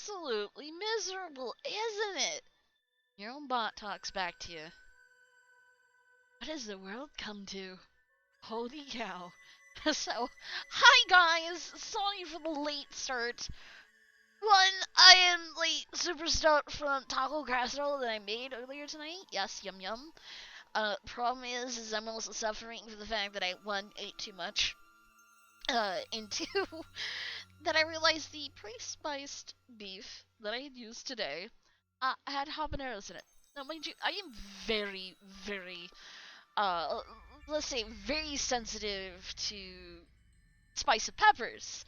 absolutely miserable, isn't it? Your own bot talks back to you. What has the world come to? Holy cow. So, hi guys! Sorry for the late start. One, I am late super stoked from taco casserole that I made earlier tonight. Yes, yum yum. Problem is I'm also suffering for the fact that I, one, ate too much. And two, that I realized the pre-spiced beef that I had used today had habaneros in it. Now, mind you, I am very, very, uh, let's say, very sensitive to spice of peppers.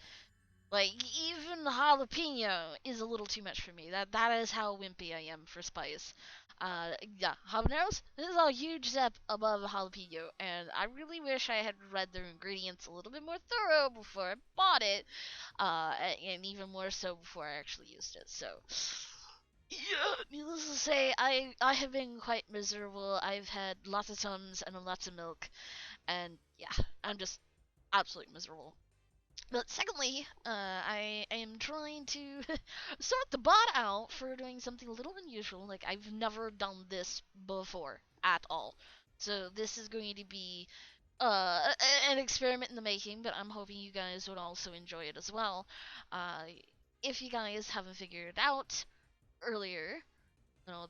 Like, even jalapeno is a little too much for me. That is how wimpy I am for spice. Yeah, habaneros, this is a huge step above jalapeno, and I really wish I had read their ingredients a little bit more thorough before I bought it, and even more so before I actually used it. So, yeah, needless to say, I have been quite miserable. I've had lots of Tums and lots of milk, and yeah, I'm just absolutely miserable. But secondly, I am trying to sort the bot out for doing something a little unusual. Like, I've never done this before at all. So this is going to be an experiment in the making, but I'm hoping you guys would also enjoy it as well. Uh, if you guys haven't figured it out earlier,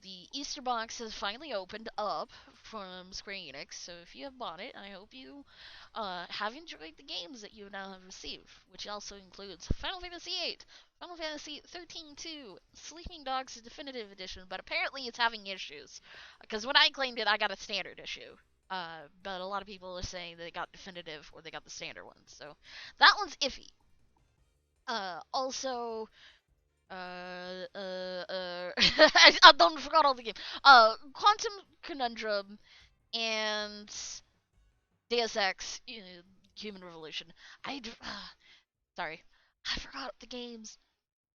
the Easter box has finally opened up from Square Enix, so if you have bought it, I hope you have enjoyed the games that you now have received, which also includes Final Fantasy VIII, Final Fantasy 13-2, Sleeping Dogs Definitive Edition, but apparently it's having issues, because when I claimed it, I got a standard issue. But a lot of people are saying that they got definitive or they got the standard one, so that one's iffy. Also, I don't forgot all the game. Quantum Conundrum and Deus Ex, Human Revolution. Sorry, I forgot the games.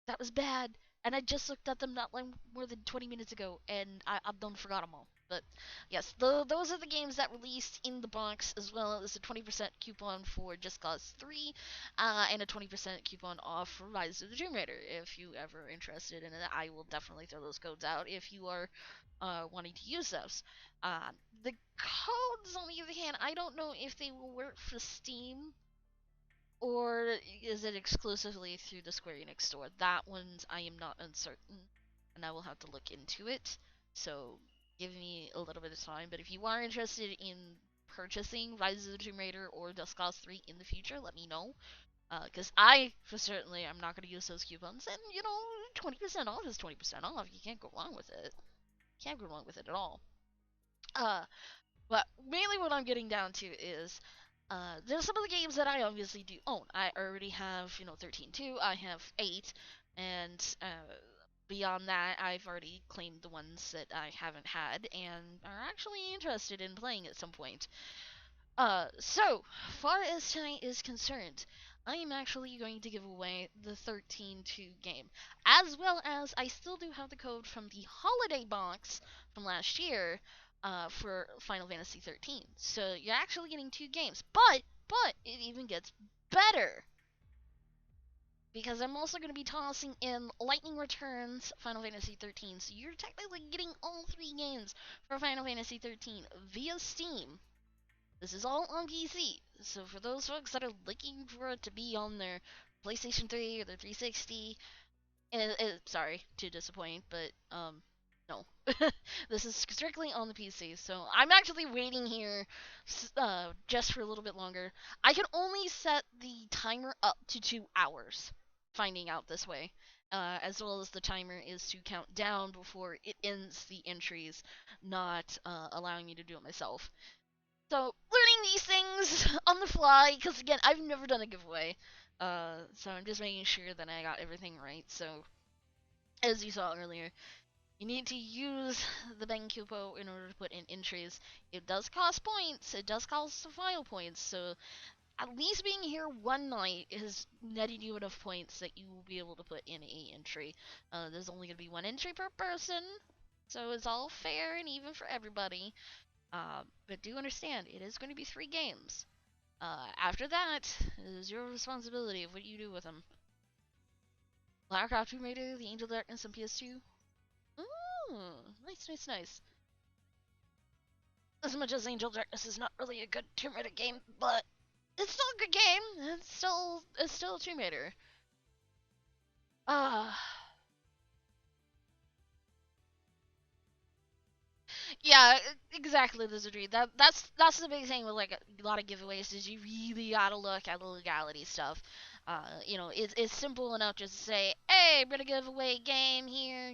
That was bad. And I just looked at them not like more than 20 minutes ago, and I done forgot them all. But yes, those are the games that released in the box, as well as a 20% coupon for Just Cause 3, and a 20% coupon off for Rise of the Tomb Raider. If you ever interested in it, I will definitely throw those codes out if you are wanting to use those. The codes, on the other hand, I don't know if they will work for Steam or is it exclusively through the Square Enix store? That one's I am not uncertain, and I will have to look into it. So give me a little bit of time. But if you are interested in purchasing Rise of the Tomb Raider or Just Cause 3 in the future, let me know. Because I, for certainly, I'm not going to use those coupons. And, 20% off is 20% off. You can't go wrong with it. Can't go wrong with it at all. Uh, but mainly what I'm getting down to is there's some of the games that I obviously do own. I already have, 13.2, I have 8, and beyond that, I've already claimed the ones that I haven't had and are actually interested in playing at some point. So, far as tonight is concerned, I am actually going to give away the 13.2 game, as well as I still do have the code from the holiday box from last year for Final Fantasy 13. So you're actually getting two games, but it even gets better because I'm also going to be tossing in Lightning Returns Final Fantasy 13. So you're technically getting all three games for Final Fantasy 13 via Steam. This is all on PC, so for those folks that are looking for it to be on their PlayStation 3 or their 360, sorry to disappoint, but no, this is strictly on the PC. So I'm actually waiting here, just for a little bit longer. I can only set the timer up to 2 hours. Finding out this way, as well as the timer is to count down before it ends the entries, not allowing me to do it myself. So, learning these things on the fly, because again, I've never done a giveaway. So I'm just making sure that I got everything right. So, as you saw earlier, you need to use the Bankupo in order to put in entries. It does cost points, it does cost file points, so at least being here one night is netting you enough points that you will be able to put in a entry. There's only going to be one entry per person, so it's all fair and even for everybody. But do understand, it is going to be 3 games. After that, it is your responsibility of what you do with them. Lara Tomb Raider, The Angel Darkness on PS2. Ooh, nice, nice, nice. As much as Angel Darkness is not really a good Tomb Raider game, but it's still a good game. It's still a Tomb Raider. Ah, yeah, exactly, Lizardry. That's the big thing with like a lot of giveaways is you really gotta look at the legality stuff. It's simple enough just to say, hey, I'm gonna give away a game here.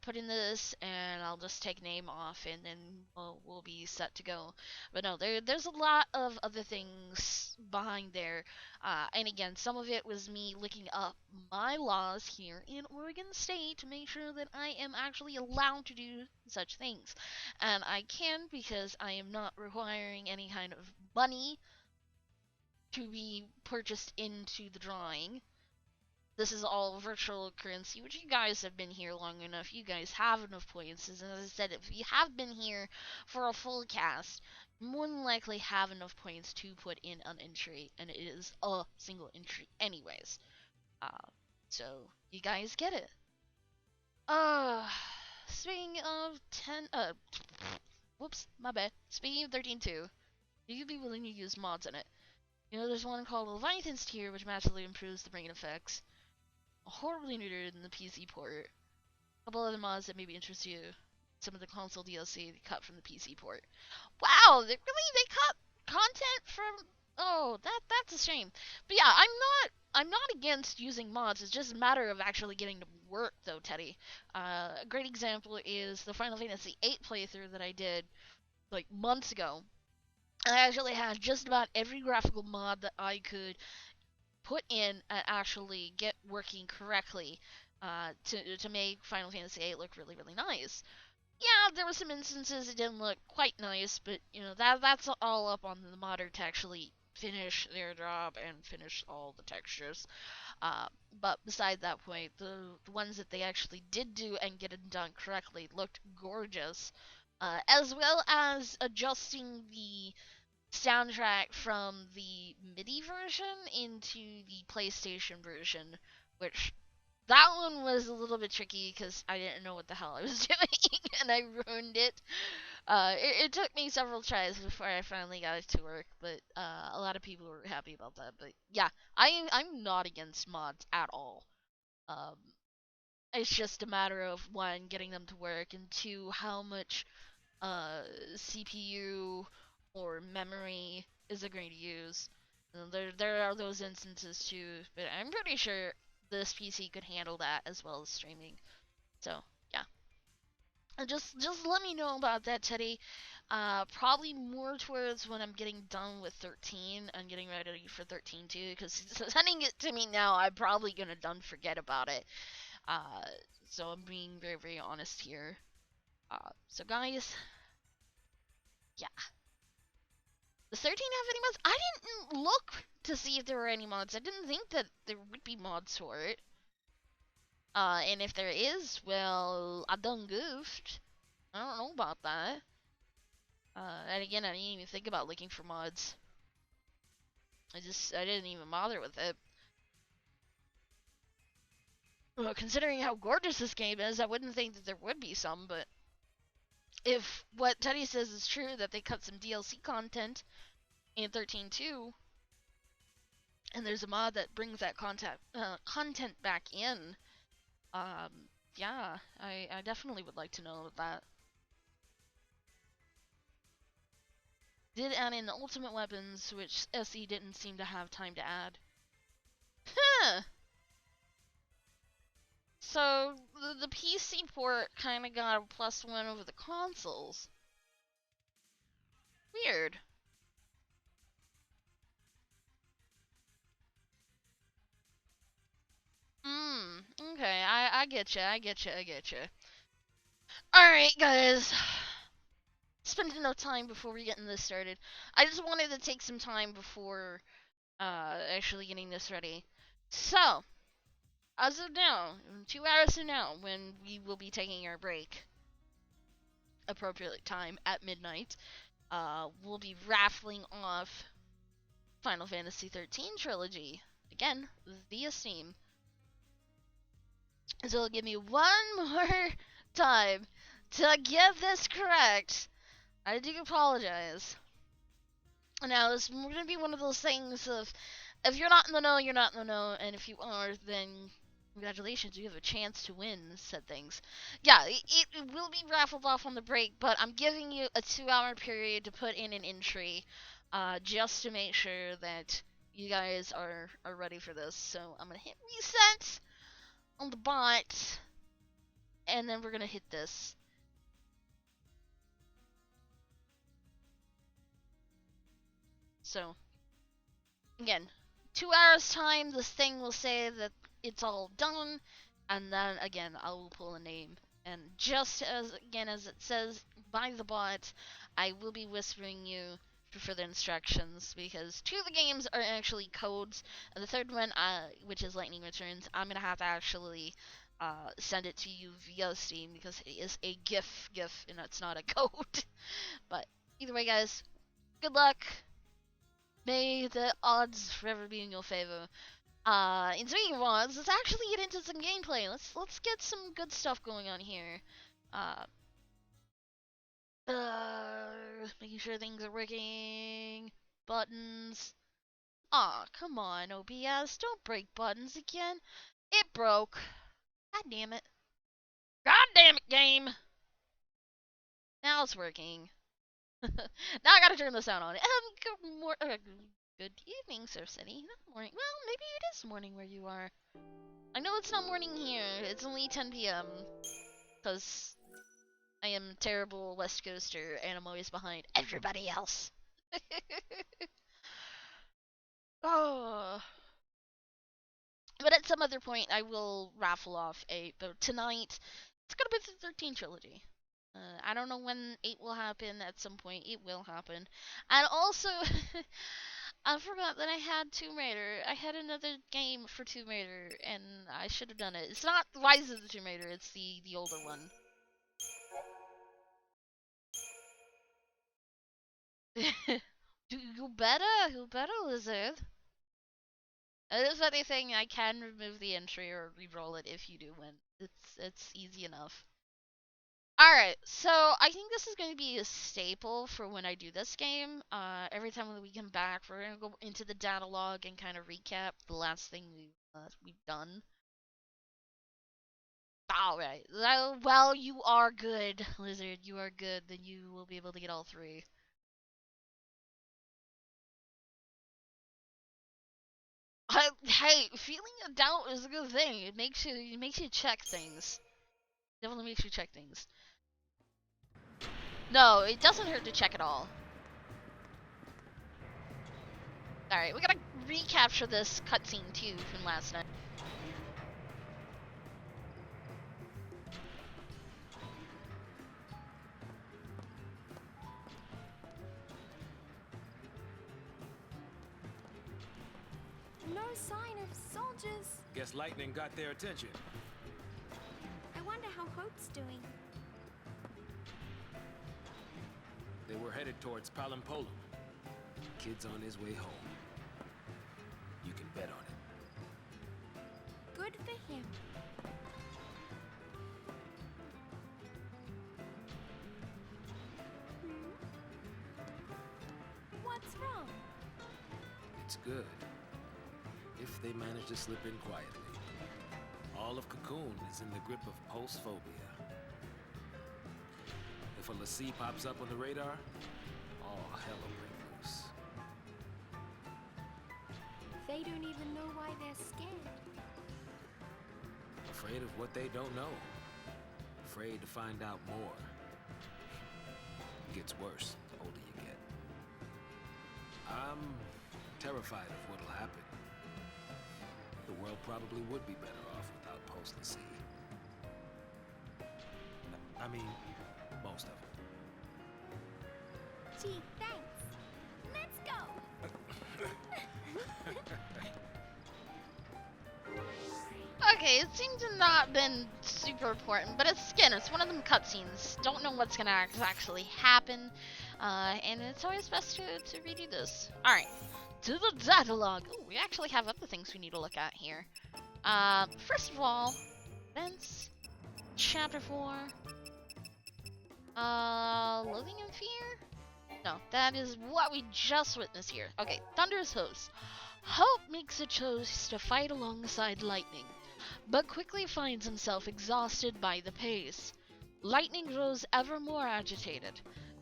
Put in this and I'll just take name off and then we'll be set to go. But no, there's a lot of other things behind there. And again, some of it was me looking up my laws here in Oregon State to make sure that I am actually allowed to do such things. And I can because I am not requiring any kind of money to be purchased into the drawing. This is all virtual currency, which you guys have been here long enough. You guys have enough points. And as I said, if you have been here for a full cast, you more than likely have enough points to put in an entry, and it is a single entry anyways. Uh, so you guys get it. Uh, speaking of 10, whoops, my bad. Speaking of 13.2, you'd be willing to use mods in it. There's one called Leviathan's Tier, which massively improves the brain effects. Horribly neutered in the PC port. A couple other mods that maybe interest you. Some of the console DLC they cut from the PC port. Wow, they cut content from. Oh, that's a shame. But yeah, I'm not against using mods. It's just a matter of actually getting to work, though, Teddy. A great example is the Final Fantasy VIII playthrough that I did like months ago. I actually had just about every graphical mod that I could put in and actually get working correctly to make Final Fantasy VIII look really, really nice. Yeah, there were some instances it didn't look quite nice, but that's all up on the modder to actually finish their job and finish all the textures. But beside that point, the ones that they actually did do and get it done correctly looked gorgeous, as well as adjusting the soundtrack from the MIDI version into the PlayStation version, which that one was a little bit tricky because I didn't know what the hell I was doing and I ruined it. It took me several tries before I finally got it to work, but a lot of people were happy about that. But yeah, I'm not against mods at all. Um, it's just a matter of one, getting them to work, and two, how much uh, CPU or memory is it going to use. There are those instances too, but I'm pretty sure this PC could handle that as well as streaming. So yeah, and just let me know about that, Teddy. Probably more towards when I'm getting done with 13 and getting ready for 13 too, because sending it to me now, I'm probably gonna done forget about it. Uh, so I'm being very, very honest here. So guys, yeah. Does 13 have any mods? I didn't look to see if there were any mods. I didn't think that there would be mods for it. And if there is, well, I done goofed. I don't know about that. And again, I didn't even think about looking for mods. I didn't even bother with it. Well, considering how gorgeous this game is, I wouldn't think that there would be some, but if what Teddy says is true, that they cut some DLC content in 13.2, and there's a mod that brings that content back in, yeah, I definitely would like to know that. Did add in the ultimate weapons, which SE didn't seem to have time to add. Huh! So, the PC port kinda got a +1 over the consoles. Weird. Okay, I get you, I get you, I get you. Alright, guys. Spending no time before we getting this started. I just wanted to take some time before actually getting this ready. So, as of now, 2 hours from now, when we will be taking our break, appropriate time at midnight, we'll be raffling off Final Fantasy XIII Trilogy. Again, via Steam. So give me one more time to get this correct. I do apologize. Now, it's going to be one of those things of, if you're not in the know, you're not in the know, and if you are, then congratulations, you have a chance to win said things. Yeah, it will be raffled off on the break, but I'm giving you a 2-hour period to put in an entry, just to make sure that you guys are ready for this. So I'm going to hit reset on the bot, and then we're going to hit this. So, again, 2 hours time, this thing will say that it's all done, and then again, I will pull a name. And just as, again, as it says by the bot, I will be whispering you for further instructions, because 2 of the games are actually codes, and the third one, which is Lightning Returns, I'm gonna have to actually send it to you via Steam, because it is a GIF, and it's not a code. But either way, guys, good luck. May the odds forever be in your favor. In speaking of odds, let's actually get into some gameplay. Let's get some good stuff going on here. Uh, Making sure things are working. Buttons. Aw, come on, OBS. Don't break buttons again. It broke. God damn it. God damn it, game. Now it's working. Now I gotta turn the sound on. Good evening, Sir City. Not morning. Well, maybe it is morning where you are. I know it's not morning here. It's only 10 p.m. Because I am a terrible West Coaster and I'm always behind everybody else. Oh. But at some other point, I will raffle off a. But tonight, it's gonna be the 13 trilogy. I don't know when 8 will happen. At some point, it will happen. And also, I forgot that I had Tomb Raider. I had another game for Tomb Raider, and I should have done it. It's not Rise of the Tomb Raider. It's the older one. You better, Lizard. It is anything, I can remove the entry or re-roll it if you do win. It's easy enough. Alright, so I think this is going to be a staple for when I do this game. Every time we come back, we're going to go into the data log and kind of recap the last thing we've done. Alright, well, you are good, Lizard. You are good. Then you will be able to get all 3. Hey, feeling a doubt is a good thing. It makes you check things. Definitely makes you check things. No, it doesn't hurt to check at all. Alright, we gotta recapture this cutscene too from last night. No sign of soldiers. Guess lightning got their attention. I wonder how Hope's doing. They were headed towards Palimpolum. Kid's on his way home. You can bet on it. Good for him. What's wrong? It's good. If they manage to slip in quietly. All of Cocoon is in the grip of pulse phobia. If a fal'cie pops up on the radar, all hell will break loose. They don't even know why they're scared. Afraid of what they don't know. Afraid to find out more. It gets worse the older you get. I'm terrified of what'll happen. The world probably would be better off without fal'cie. I mean, most of it. Gee, thanks. Let's go. Okay, it seems to not been super important, but it's one of them cutscenes. Don't know what's gonna actually happen, and it's always best to redo this. Alright, to the Datalog. Oh, we actually have other things we need to look at here. First of all, Events. Chapter 4. Living in Fear? No, that is what we just witnessed here. Okay, Thunder's Host. Hope makes a choice to fight alongside Lightning, but quickly finds himself exhausted by the pace. Lightning grows ever more agitated.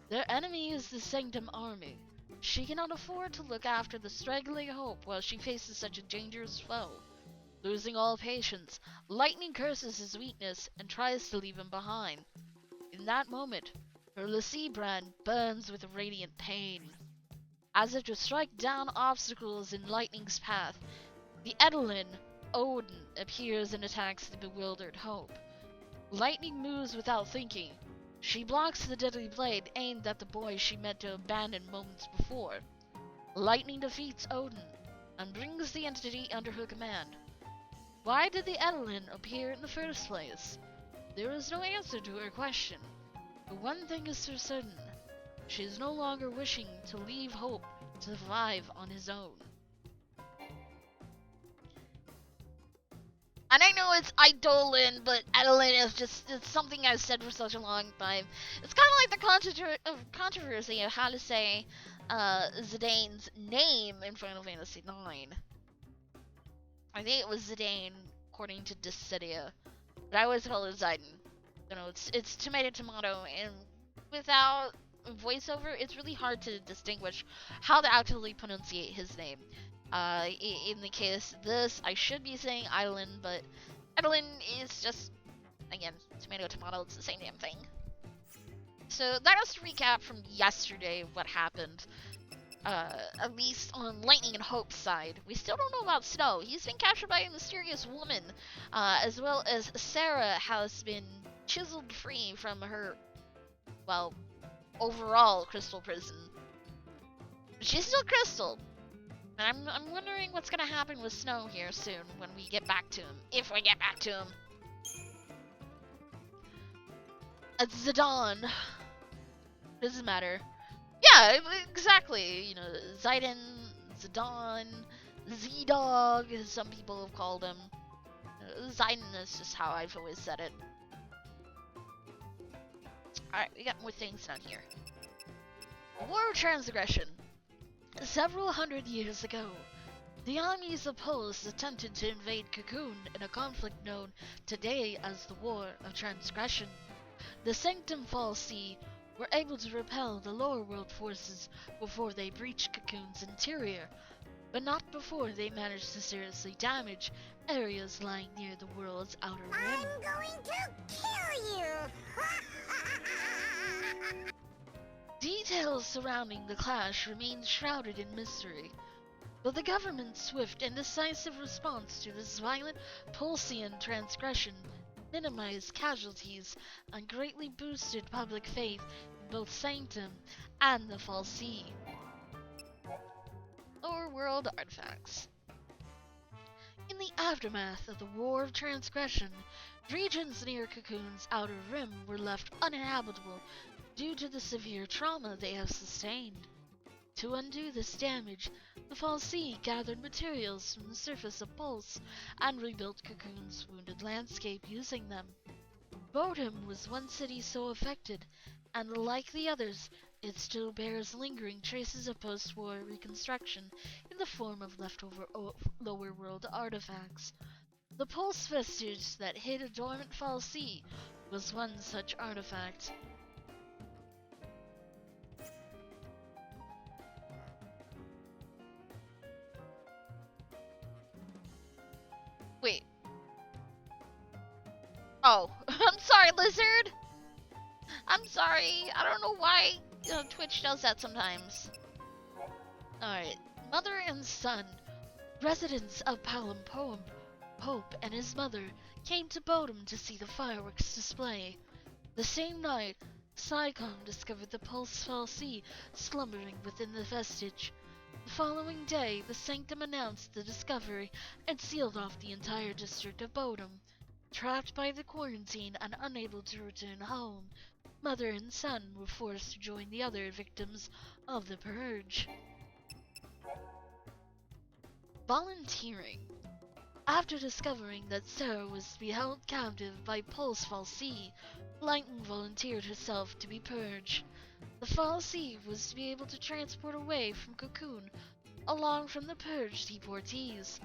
Their enemy is the Sanctum army. She cannot afford to look after the struggling Hope while she faces such a dangerous foe. Losing all patience, Lightning curses his weakness and tries to leave him behind. In that moment, her fal'cie brand burns with radiant pain. As if to strike down obstacles in Lightning's path, the Edelin, Odin, appears and attacks the bewildered Hope. Lightning moves without thinking. She blocks the deadly blade aimed at the boy she meant to abandon moments before. Lightning defeats Odin and brings the entity under her command. Why did the Edelin appear in the first place? There is no answer to her question. But one thing is for certain. She is no longer wishing to leave Hope to survive on his own. And I know it's Eidolon, but Edelin is just, it's something I've said for such a long time. It's kind of like the controversy of how to say Zidane's name in Final Fantasy IX. I think it was Zidane, according to Dissidia. But I always call it Zidane. You know, it's tomato, and without voiceover, it's really hard to distinguish how to actually pronunciate his name. In the case of this, I should be saying Island, but Edelin is just, again, tomato, it's the same damn thing. So that was to recap from yesterday of what happened. At least on Lightning and Hope's side. We still don't know about Snow. He's been captured by a mysterious woman, as well as Sarah has been chiseled free from her, well, overall crystal prison. But she's still crystal. And I'm wondering what's gonna happen with Snow here soon when we get back to him. If we get back to him. Zidane. Doesn't matter. Yeah, exactly. You know, Zidane, Zidane, Z-Dog, as some people have called him. Zidane is just how I've always said it. Alright, we got more things down here. War of Transgression. Several hundred years ago, the armies of Pols attempted to invade Cocoon in a conflict known today as the War of Transgression. The Sanctum fal'cie were able to repel the lower world forces before they breached Cocoon's interior, but not before they managed to seriously damage areas lying near the world's outer rim. I'm going to kill you! Details surrounding the clash remain shrouded in mystery, but the government's swift and decisive response to this violent Polsian transgression minimized casualties and greatly boosted public faith in both Sanctum and the fal'cie. Lower world artifacts. In the aftermath of the War of Transgression, regions near Cocoon's outer rim were left uninhabitable due to the severe trauma they have sustained. To undo this damage, the fal'cie gathered materials from the surface of Pulse and rebuilt Cocoon's wounded landscape using them. Bodham was one city so affected, and like the others, it still bears lingering traces of post-war reconstruction in the form of leftover lower world artifacts. The Pulse vestige that hid a dormant fal'cie was one such artifact. Wait. Oh, I'm sorry, Lizard! I'm sorry, I don't know why Twitch does that sometimes. Alright, mother and son, residents of Palom Poem, Hope and his mother came to Bodham to see the fireworks display. The same night, Psycom discovered the Pulse fal'cie slumbering within the vestige. The following day, the Sanctum announced the discovery and sealed off the entire district of Bodham. Trapped by the quarantine and unable to return home, mother and son were forced to join the other victims of the purge. Volunteering. After discovering that Sarah was to be held captive by fal'cie, Lightning volunteered herself to be purged. The fal'cie was to be able to transport away from Cocoon, along from the purged deportees.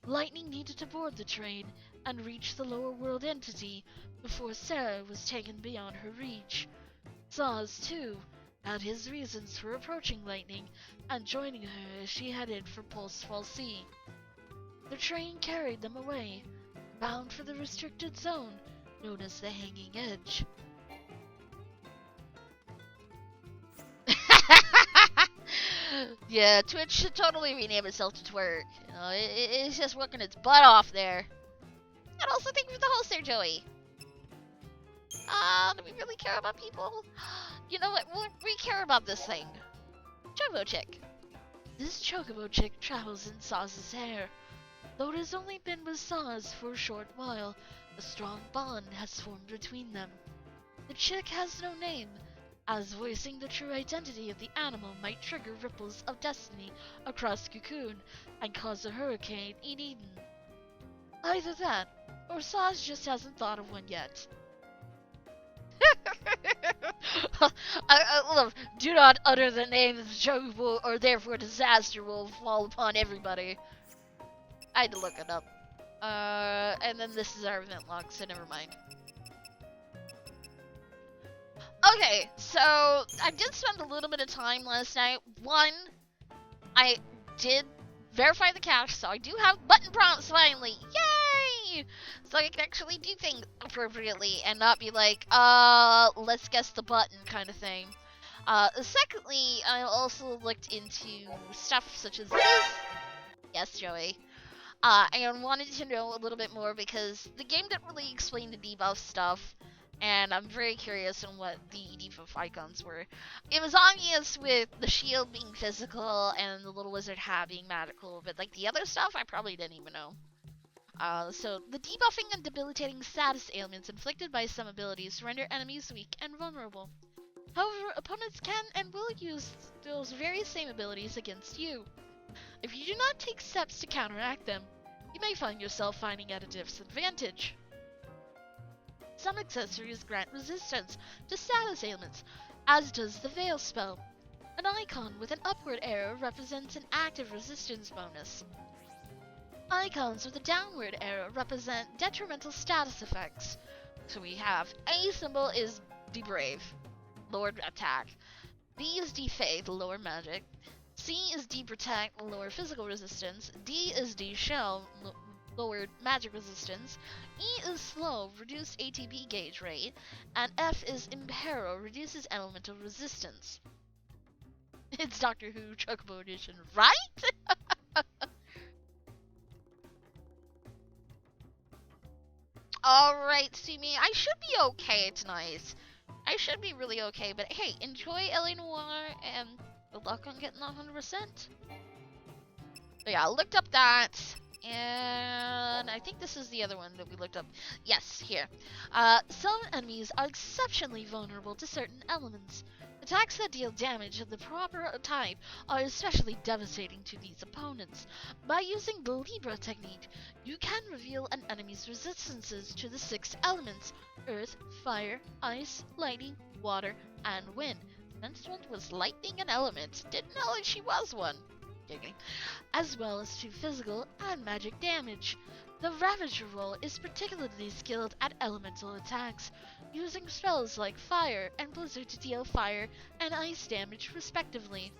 Lightning needed to board the train and reach the lower world entity before Sarah was taken beyond her reach. Zaz, too, had his reasons for approaching Lightning and joining her as she headed for fal'cie. The train carried them away, bound for the restricted zone known as the Hanging Edge. Yeah, Twitch should totally rename itself to Twerk. You know, it's just working its butt off there. And also thank you for the host there, Joey. Do we really care about people? You know what? We care about this thing. Chocobo Chick. This Chocobo Chick travels in Saz's hair. Though it has only been with Saz for a short while, a strong bond has formed between them. The chick has no name, as voicing the true identity of the animal might trigger ripples of destiny across Cocoon and cause a hurricane in Eden. Either that, or Saz just hasn't thought of one yet. I love, do not utter the name of the Chocobo or therefore disaster will fall upon everybody. I had to look it up. And then this is our event log, so never mind. Okay, so I did spend a little bit of time last night. One, I did verify the cache, so I do have button prompts finally. Yay! So I can actually do things appropriately and not be like, let's guess the button kind of thing. Secondly, I also looked into stuff such as this. Yes, Joey. And wanted to know a little bit more because the game didn't really explain the debuff stuff, and I'm very curious on what the debuff icons were. It was obvious with the shield being physical and the little wizard hat being magical, but like the other stuff, I probably didn't even know. So the debuffing and debilitating status ailments inflicted by some abilities render enemies weak and vulnerable. However, opponents can and will use those very same abilities against you. If you do not take steps to counteract them, you may find yourself fighting at a disadvantage. Some accessories grant resistance to status ailments, as does the Veil spell. An icon with an upward arrow represents an active resistance bonus. Icons with a downward arrow represent detrimental status effects. So we have A symbol is D-Brave, lower attack. B is D-Faith, lower magic. C is D-Protect, lower physical resistance. D is D-Shell, lower magic resistance. E is Slow, reduced ATB gauge rate. And F is Imperil, reduces elemental resistance. It's Doctor Who Chocobo Edition, right? Alright, see me. I should be okay tonight. I should be really okay, but hey, enjoy L.A. Noire and good luck on getting 100%. But yeah, I looked up that, and I think this is the other one that we looked up. Yes, here. Some enemies are exceptionally vulnerable to certain elements. Attacks that deal damage of the proper type are especially devastating to these opponents. By using the Libra technique, you can reveal an enemy's resistances to the 6 elements: earth, fire, ice, lightning, water, and wind. Sentiment was lightning an element. Didn't know that she was one. Kidding. As well as to physical and magic damage. The Ravager role is particularly skilled at elemental attacks, using spells like Fire and Blizzard to deal fire and ice damage respectively.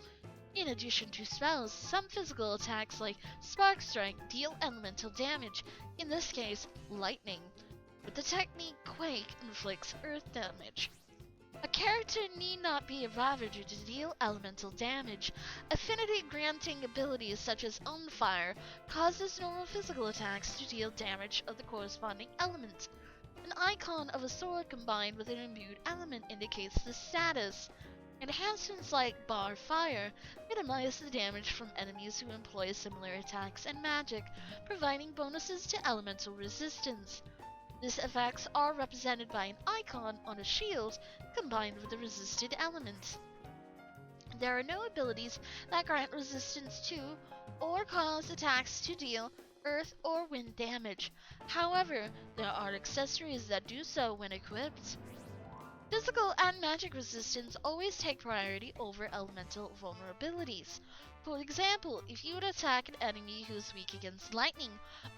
In addition to spells, some physical attacks like Spark Strike deal elemental damage, in this case, lightning. With the technique Quake inflicts earth damage. A character need not be a Ravager to deal elemental damage. Affinity-granting abilities such as On Fire causes normal physical attacks to deal damage of the corresponding element. An icon of a sword combined with an imbued element indicates the status. Enhancements like Bar Fire minimize the damage from enemies who employ similar attacks and magic, providing bonuses to elemental resistance. These effects are represented by an icon on a shield combined with a resisted element. There are no abilities that grant resistance to or cause attacks to deal earth, or wind damage. However, there are accessories that do so when equipped. Physical and magic resistance always take priority over elemental vulnerabilities. For example, if you would attack an enemy who's weak against lightning,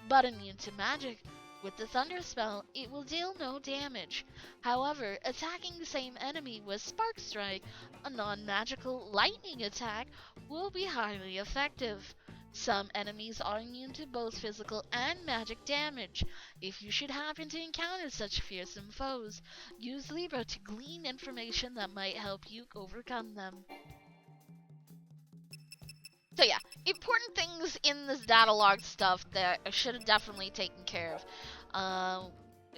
but immune to magic, with the Thunder spell, it will deal no damage. However, attacking the same enemy with Spark Strike, a non-magical lightning attack, will be highly effective. Some enemies are immune to both physical and magic damage. If you should happen to encounter such fearsome foes, use Libra to glean information that might help you overcome them. So yeah, important things in this Datalog stuff that I should have definitely taken care of. I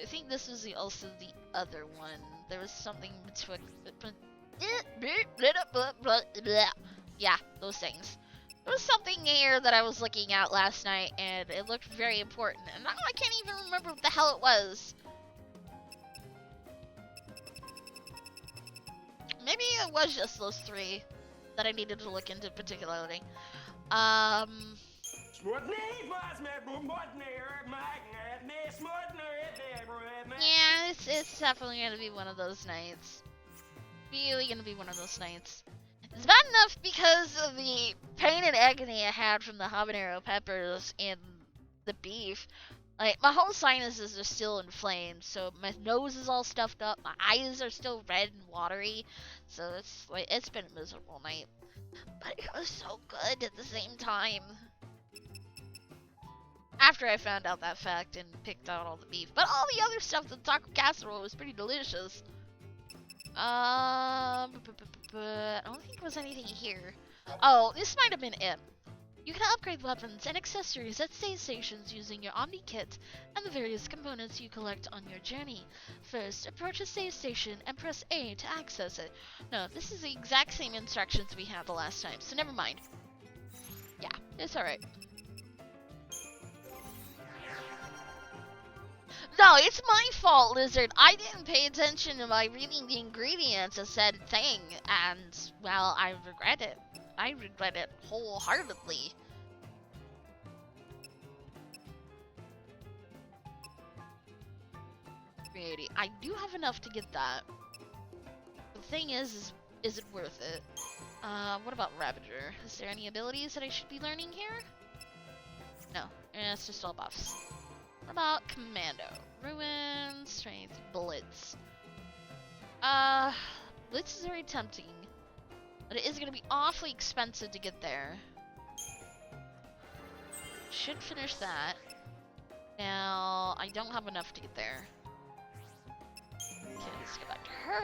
think this was also the other one. There was something between... Yeah, those things. There was something here that I was looking at last night, and it looked very important. And now I can't even remember what the hell it was. Maybe it was just those three that I needed to look into particularly. Yeah, it's definitely gonna be one of those nights. Really gonna be one of those nights. It's bad enough because of the pain and agony I had from the habanero peppers and the beef. Like, my whole sinuses are still inflamed, so my nose is all stuffed up, my eyes are still red and watery, so it's been a miserable night. But it was so good at the same time. After I found out that fact and picked out all the beef. But all the other stuff, the taco casserole was pretty delicious. I don't think there was anything here. Oh, this might have been it. You can upgrade weapons and accessories at save stations using your Omni Kit and the various components you collect on your journey. First, approach a save station and press A to access it. No, this is the exact same instructions we had the last time, so never mind. Yeah, it's alright. No, it's my fault, Lizard. I didn't pay attention to my reading the ingredients of said thing, and, well, I regret it. I regret it wholeheartedly. I do have enough to get that. The thing is it worth it? What about Ravager? Is there any abilities that I should be learning here? No, it's just all buffs. What about Commando? Ruin, Strength, Blitz. Blitz is very tempting. But it is gonna be awfully expensive to get there. Should finish that. Now, I don't have enough to get there. Okay, let's get back to her.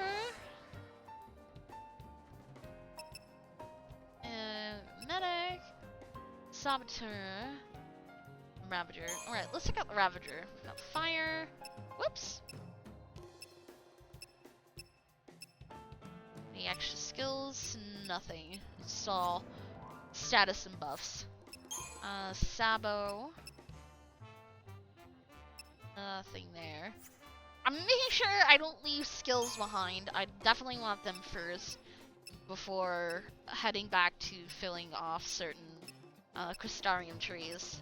Medic. Saboteur. Ravager. Alright, let's check out the Ravager. We've got fire. Whoops. Any extra skills? Nothing. It's all status and buffs. Sabo. Nothing there. I'm making sure I don't leave skills behind. I definitely want them first before heading back to filling off certain crystarium trees.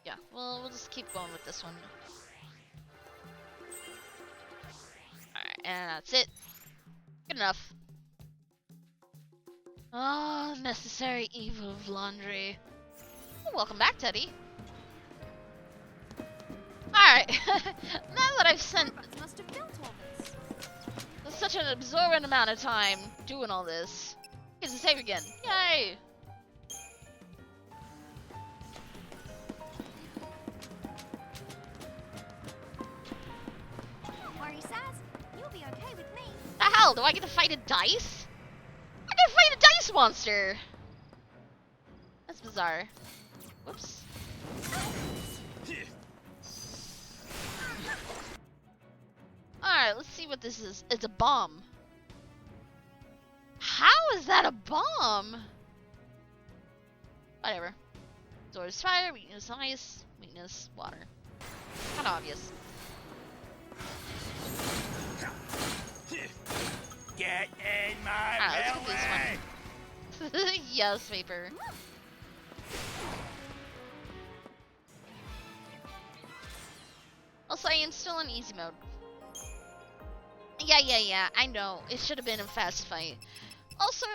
Yeah, well, we'll just keep going with this one. Alright, and that's it. Good enough. Oh, necessary evil of laundry. Oh, welcome back, Teddy. Alright, now that I've spent such an absorbent amount of time doing all this, I get to save again. Yay! Don't worry, Saz. You'll be okay with me. The hell? Do I get to fight a dice? I get to fight a dice monster! That's bizarre. Whoops. Alright, let's see what this is. It's a bomb. How is that a bomb? Whatever. Doors fire, weakness ice, weakness water. Kinda obvious. Get in my Alright, let's get this one. Yes, Vapor. Also, I am still in easy mode. Yeah, I know. It should have been a fast fight. Also,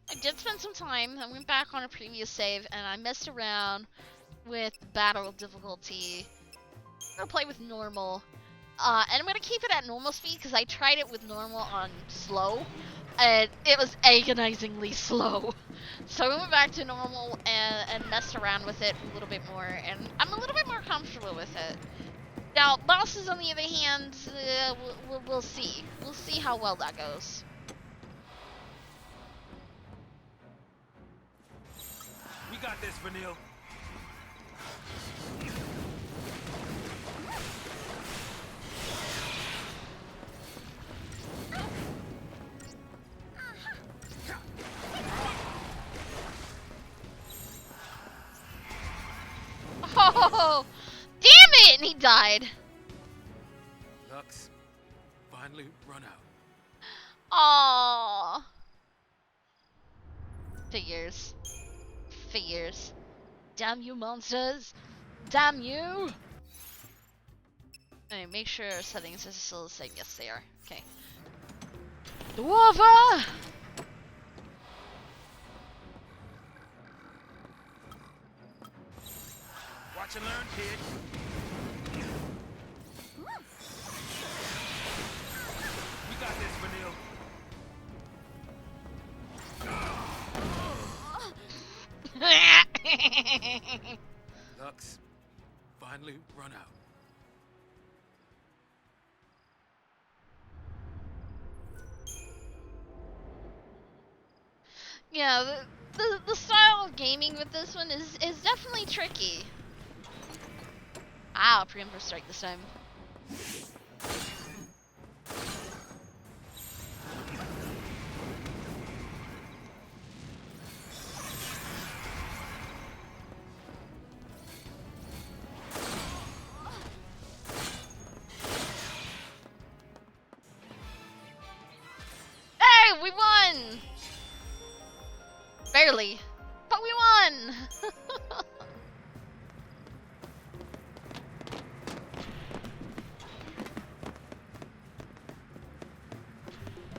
I did spend some time. I went back on a previous save, and I messed around with battle difficulty. I'm gonna play with normal. And I'm gonna keep it at normal speed, because I tried it with normal on slow, and it was agonizingly slow. So I went back to normal and messed around with it a little bit more, and I'm a little bit more comfortable with it. Now, bosses, on the other hand, we'll see. We'll see how well that goes. We got this, Vanille. Oh, damn it! And he died. Luck's finally run out. Aww. Figures. Damn you, monsters. Damn you. Alright, make sure our settings are still the same. Yes, they are. Okay. Dwarva! Watch and learn, kid. We got this, Vanille. Luck's finally run out. Yeah, the style of gaming with this one is definitely tricky. Ah, preemptive strike this time. Hey, we won! Barely, but we won!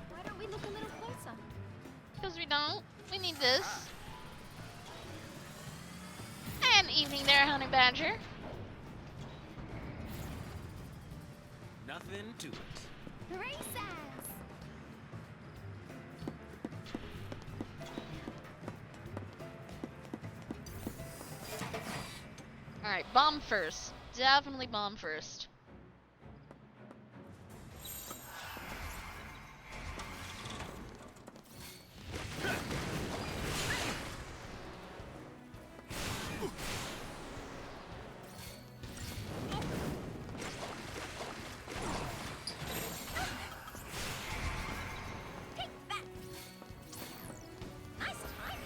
Why don't we look a little closer? Because we don't. We need this. And evening there, Honey Badger. Nothing to it. Recess! Alright, bomb first. Definitely bomb first. Nice timing.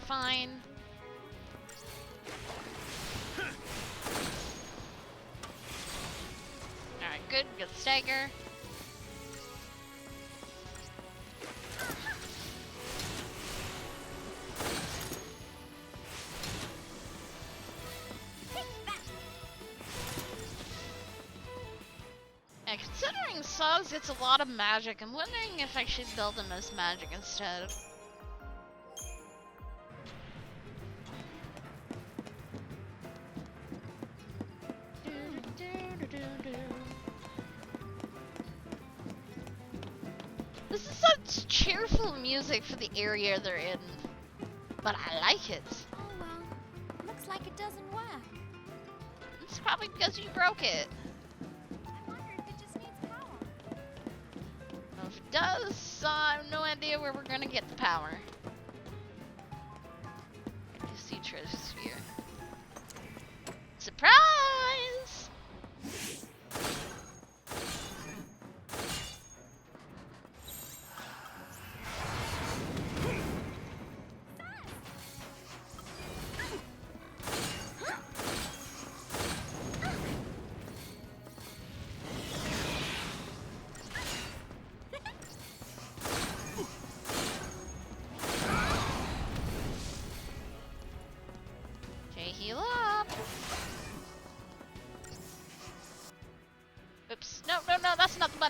Fine. Alright, good. Good stagger. Yeah, considering Suggs gets a lot of magic, I'm wondering if I should build him as magic instead. This is such cheerful music for the area they're in, but I like it. Oh well. Looks like it doesn't work. It's probably because you broke it. I wonder if it just needs power. Well, if it does, I have no idea where we're gonna get the power. I do see treasure sphere. Surprise!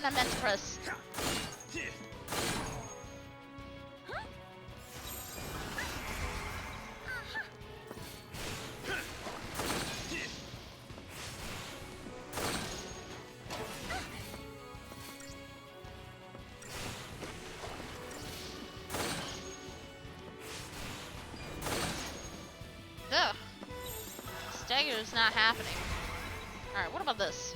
button I meant to press. Ugh. Stagger is not happening. Alright, what about this?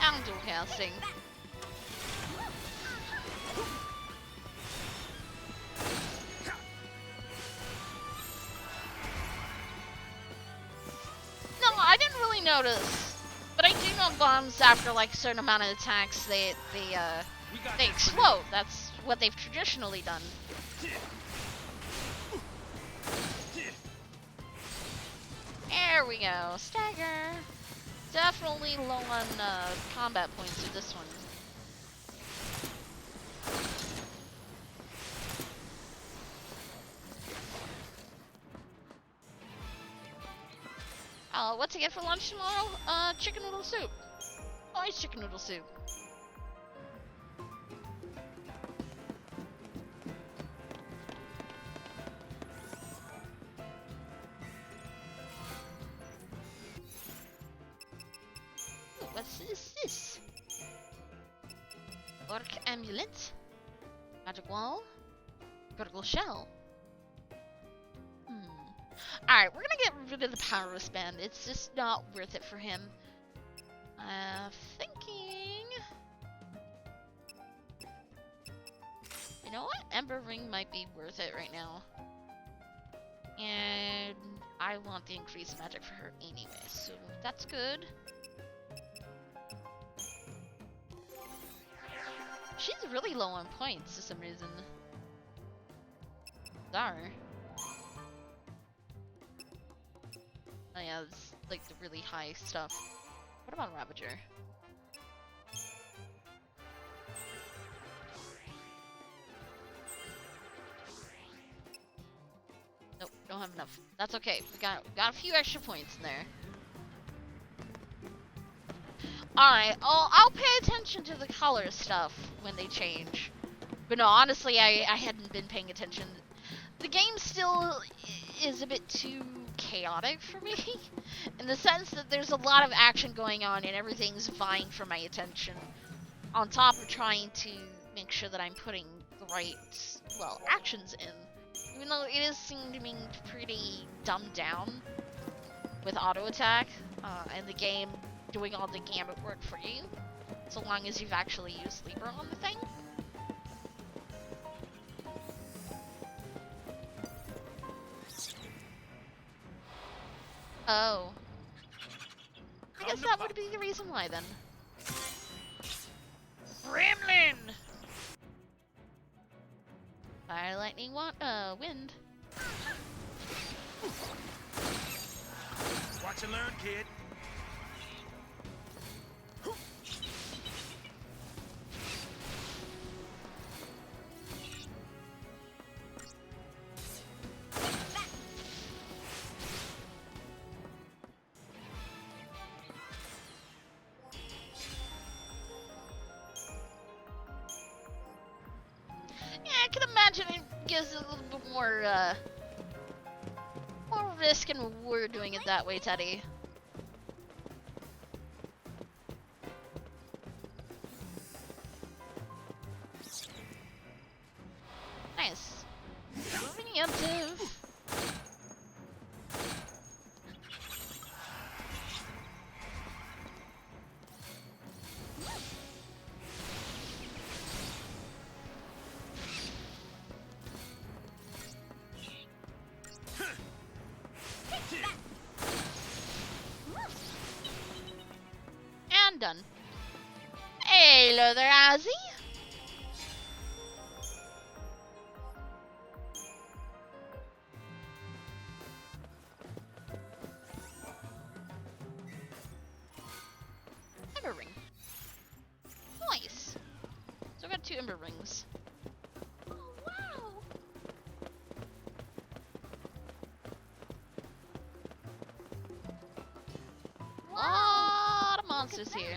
And dual casting. No, I didn't really notice. But I do know bombs after like a certain amount of attacks they We got they this, explode. That's what they've traditionally done. There we go. Stagger. Definitely low on combat points with this one. What to get for lunch tomorrow? Chicken noodle soup. Always chicken noodle soup. Ooh, what is this? Orc amulet. Magic wall. Critical shell. Alright, we're gonna get rid of the power wristband. It's just not worth it for him. Thinking... You know what? Ember Ring might be worth it right now. And I want the increased magic for her anyway, so that's good. She's really low on points for some reason. Bizarre. Oh yeah, it's like the really high stuff. What about Ravager? Nope, don't have enough. That's okay. We got a few extra points in there. Alright, I'll pay attention to the color stuff when they change. But no, honestly, I hadn't been paying attention. The game still is a bit too chaotic for me, in the sense that there's a lot of action going on and everything's vying for my attention, on top of trying to make sure that I'm putting the right, well, actions in. Even though it is seeming pretty dumbed down with auto attack, and the game doing all the gambit work for you, so long as you've actually used Libra on the thing. Oh. I guess that would be the reason why then. Gremlin! Fire, lightning, wind. Watch and learn, kid. Yeah, I can imagine it gives it a little bit more, more risk and reward doing it that way, Teddy. Nice. Preemptive. And done. Hello there, Ozzy. Ember ring. Nice. So I got 2 ember rings. Oh, wow! monsters here.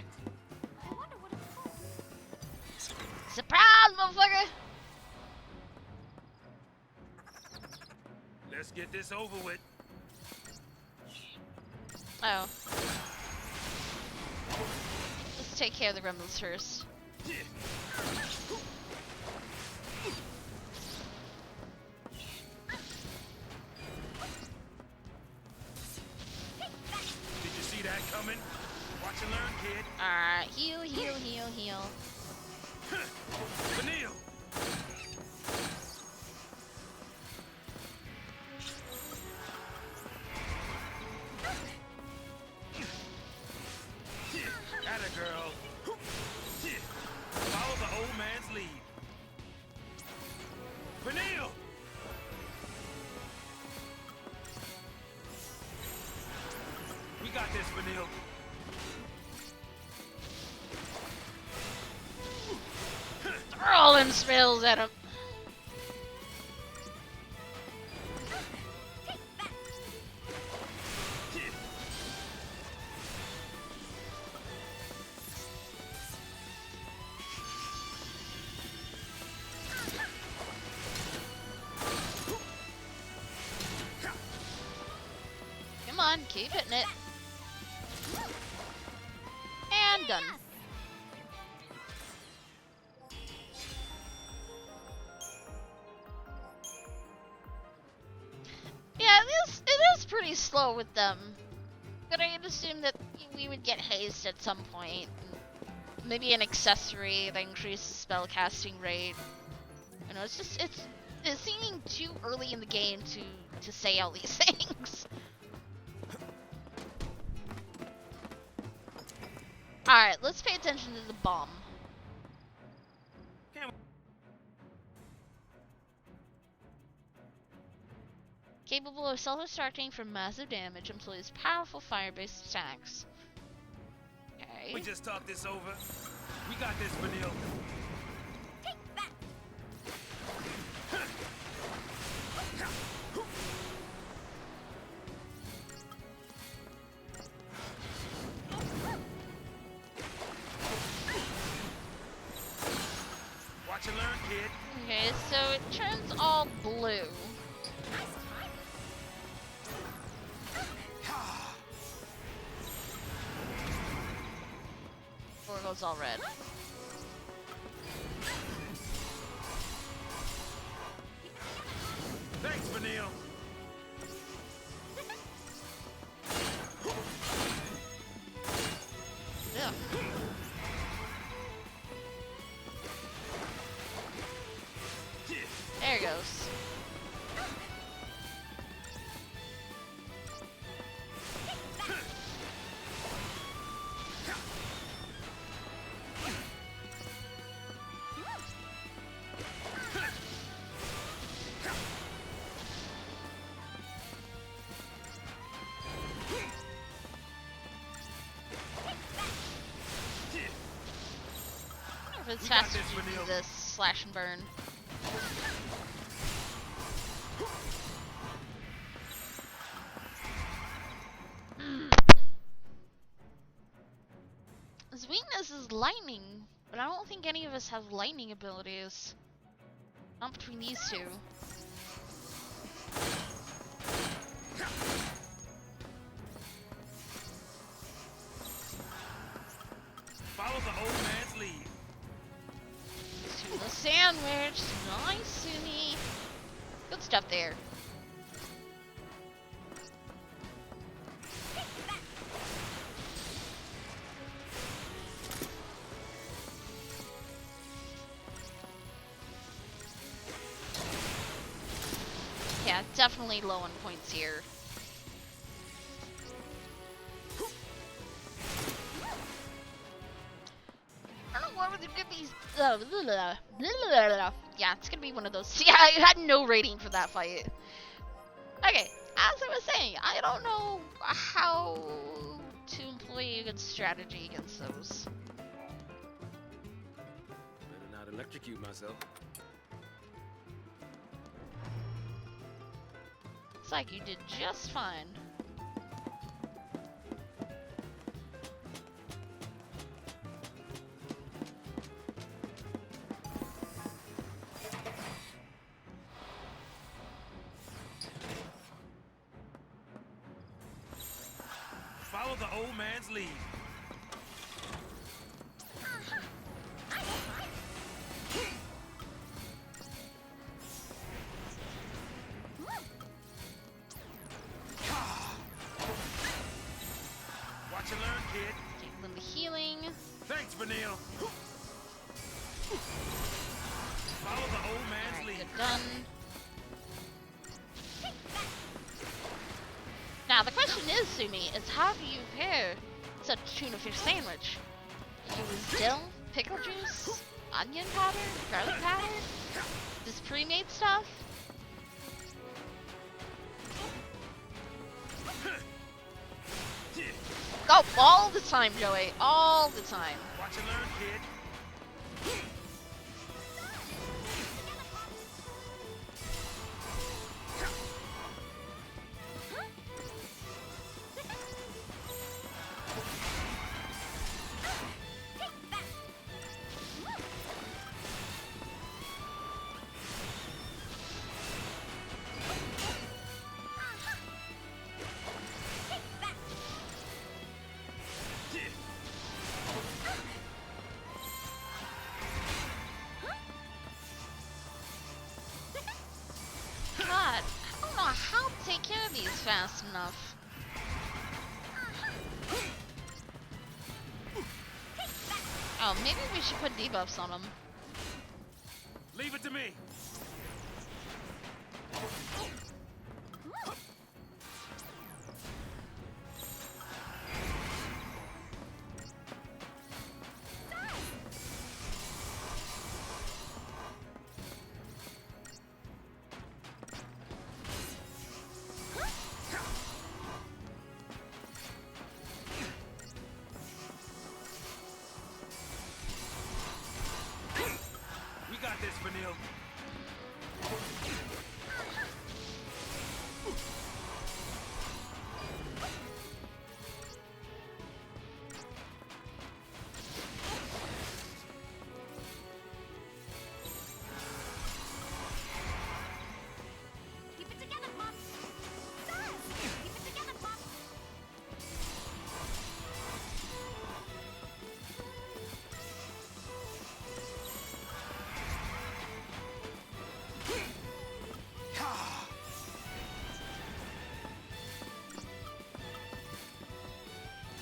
I wonder what it's for. Surprise, motherfucker! Let's get this over with. Oh. Let's take care of the gremlins first. Did you see that coming? Watch and learn, kid. Alright, heal, heal, heal, heal. Vanille. Atta girl. Follow the old man's lead. Vanille. We got this, Vanille. Throw them spells at him. Come on, keep hitting it. And done. Yeah, it is pretty slow with them. But I'd assume that we would get haste at some point. Maybe an accessory that increases spell casting rate. You know, it's seeming too early in the game to say all these things. Alright, let's pay attention to the bomb. Capable of self-destructing from massive damage, employs powerful fire-based attacks. Okay. We just talked this over. We got this, Vanille. Watch and learn, kid. Okay, so it turns all blue. Or it goes all red. Thanks, Vanille. Yeah. There it goes. If it's We got faster this, to do Vanille. this slash and burn. His weakness is lightning, but I don't think any of us have lightning abilities. Not between these two. Follow the old man's lead. To the sandwich. Nice, Sumi. Good stuff there. Yeah, definitely low on points here. I don't know what would give me. Yeah, it's gonna be one of those. Yeah, I had no rating for that fight. Okay, as I was saying, I don't know how to employ a good strategy against those. Better not electrocute myself. Looks like you did just fine. the old man's lead. Watch and learn, kid. Take a little healing. Thanks, Vanille. Follow the old man's Alright, lead. good done. Now the question is, Sumi, is how do you pair such tuna fish sandwich? You use dill, pickle juice, onion powder, garlic powder? Just pre-made stuff? Oh, all the time, Joey. All the time. Watch and learn, kid. God, I don't know how to take care of these fast enough. Oh, maybe we should put debuffs on them. Leave it to me. We got this, Vanille. Keep it together, Pop. Keep it together, Pop.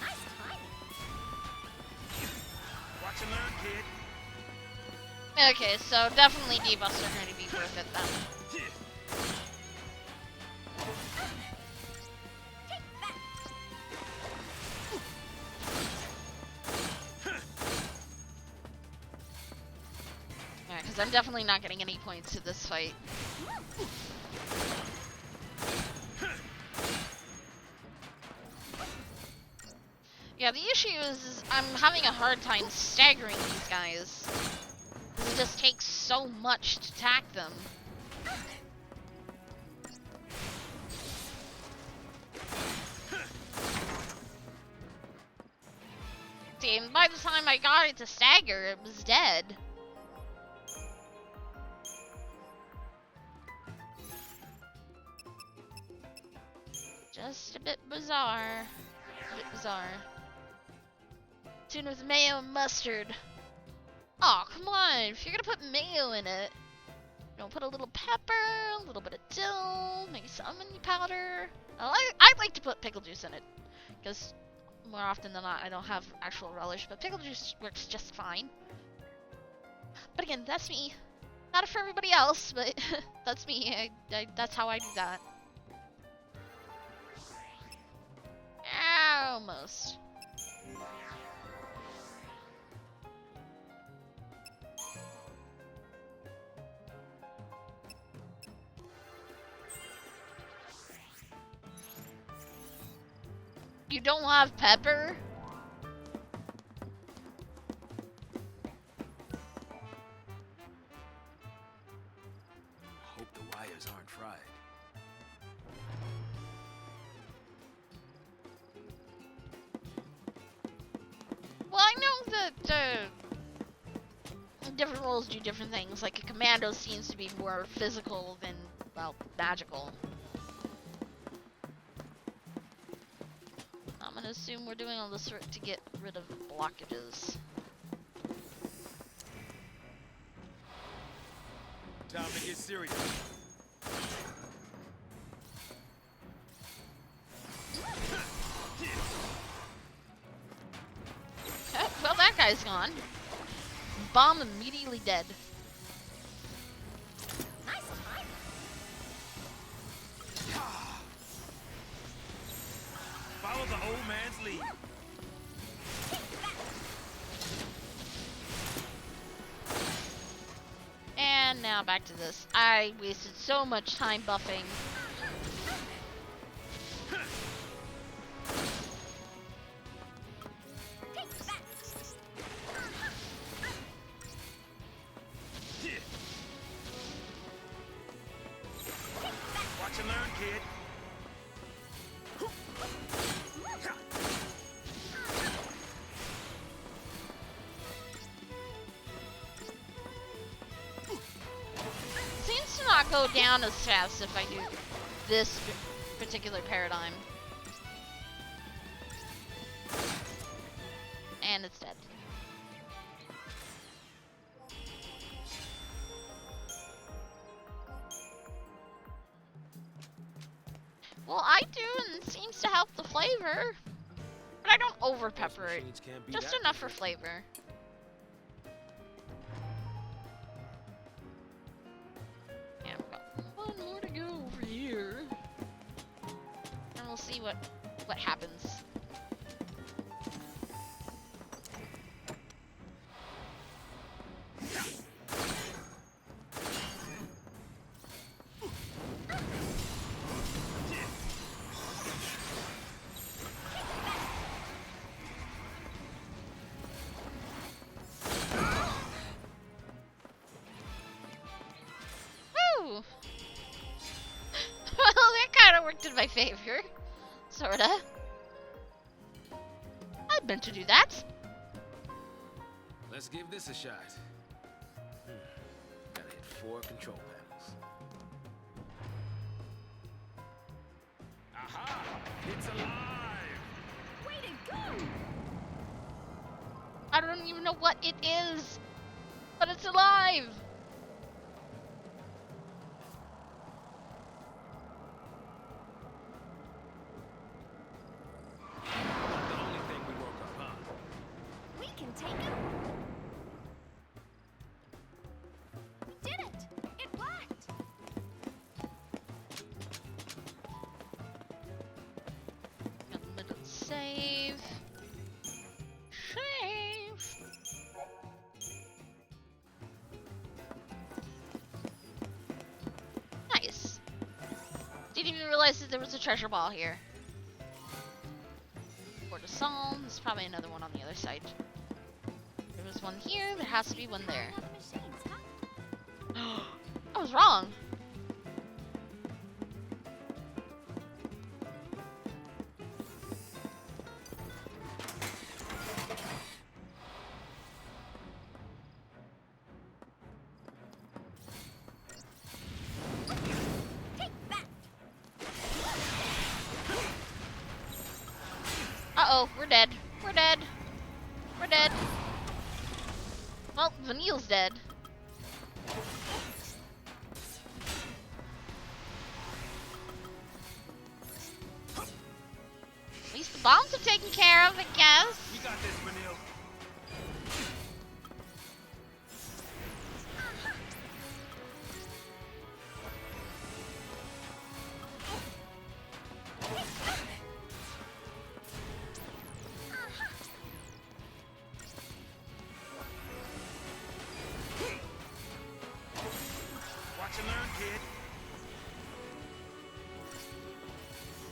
Nice timing. Watch and learn, kid. Okay, so definitely debuffs are going to be worth it then. Take that. Alright, because I'm definitely not getting any points to this fight. Yeah, the issue is I'm having a hard time staggering these guys. 'Cause it just takes so much to attack them. See, and by the time I got it to stagger, it was dead. Just a bit bizarre. A bit bizarre. Tuna with mayo and mustard. Oh, come on. If you're gonna put mayo in it, you know, put a little pepper, a little bit of dill, maybe some onion powder. I like to put pickle juice in it, because more often than not, I don't have actual relish, but pickle juice works just fine. But again, that's me. Not for everybody else, but that's me. That's how I do that. Almost. You don't have pepper? Hope the wires aren't fried. Well, I know that different roles do different things. Like a commando seems to be more physical than, well, magical. I'm gonna assume we're doing all this to get rid of blockages. Time to get serious. Oh, well, that guy's gone. Bomb immediately dead. Nice time. Follow the old man's lead. And now back to this. I wasted so much time buffing. Take that. Watch and learn, kid. Seems to not go down as fast if I do this particular paradigm. And it's dead. Well, I do, and it seems to help the flavor. But I don't over pepper it. Machines can't be Just that enough for different. flavor. Yeah, we've got one more to go over here. And we'll see what happens. Woo! Well, that kind of worked in my favor. Sorta. I meant to do that. Let's give this a shot. Gotta hit 4 control panels. Aha! It's alive! Way to go. I don't even know what it is, but it's alive. Not the only thing we woke up, huh? We can take him. We did it. It worked. Let it save. Save. Nice. Didn't even realize that there was a treasure ball here. Port of Psalm. There's probably another one on the other side. There was one here. There has to be one there. All the machines, huh? I was wrong. Take that. Uh-oh, we're dead. We're dead. We're dead. Well, Vanille's dead. At least the bombs are taken care of, I guess. We got this, Vanille. Watch and learn, kid.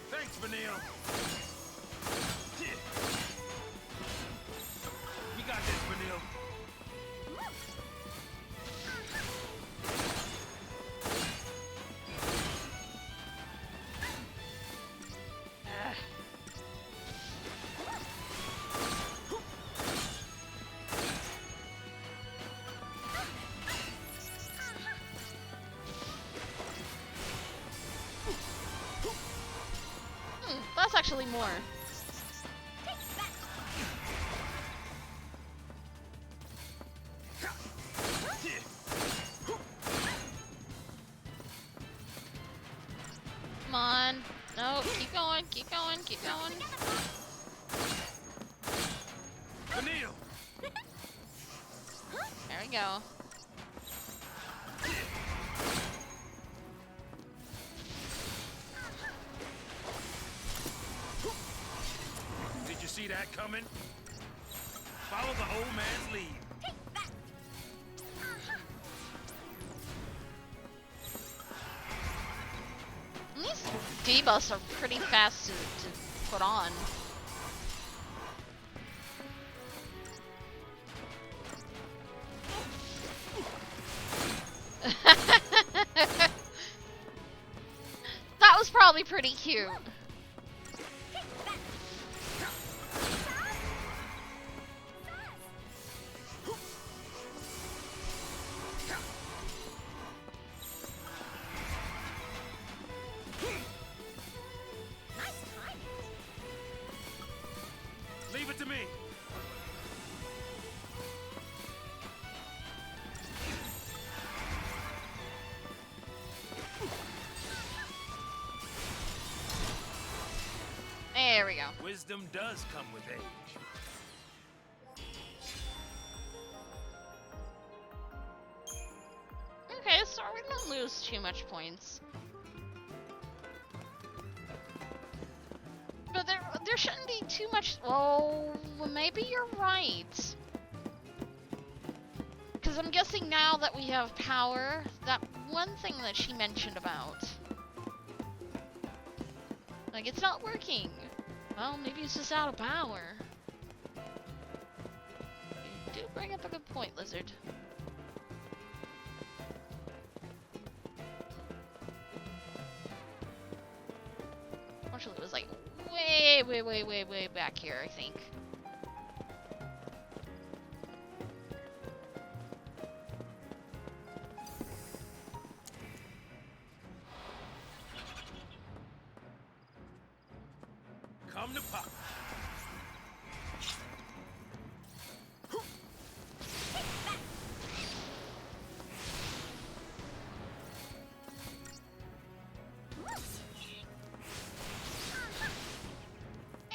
Thanks, Vanille. We got this, Vanille. That's actually more. No, keep going, keep going, keep going. Vanille! There we go. Did you see that coming? Follow the old man's lead. And these debuffs are pretty fast to put on. That was probably pretty cute. Leave it to me. There we go. Wisdom does come with age. Okay, so we don't lose too much points. But there shouldn't be too much. Oh, maybe you're right. Because I'm guessing now that we have power, that one thing that she mentioned about. Like, it's not working. Well, maybe it's just out of power. You do bring up a good point, Lizard. Unfortunately, it was like way back here, I think. Come to pop.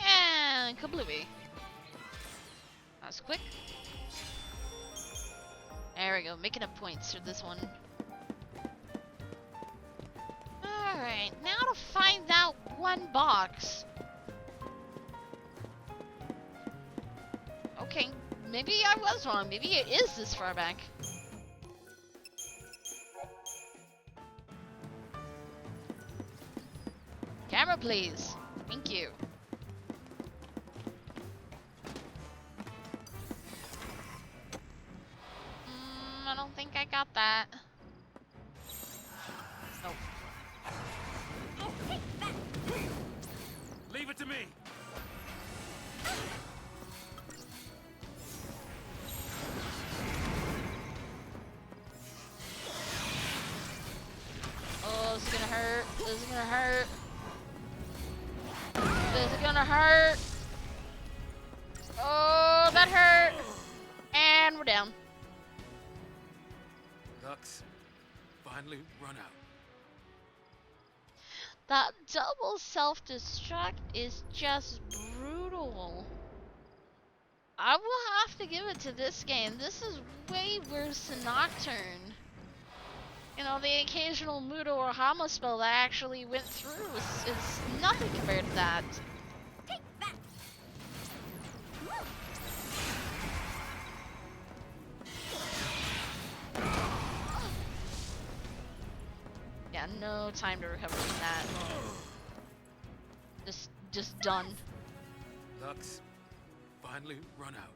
And kablooey. That was quick. There we go, making up points for this one. Alright, now to find that one box. Okay, maybe I was wrong. Maybe it is this far back. Camera, please. Thank you. I don't think I got that. Nope. Leave it to me. Oh, this is gonna hurt. This is gonna hurt. This is gonna hurt. Oh, that hurt. And we're down. Ducks finally run out. That double self-destruct is just brutal. I will have to give it to this game. This is way worse than Nocturne. You know, the occasional Mudo or Hama spell that I actually went through is nothing compared to that. Yeah, no time to recover from that. Just done. Ducks finally run out.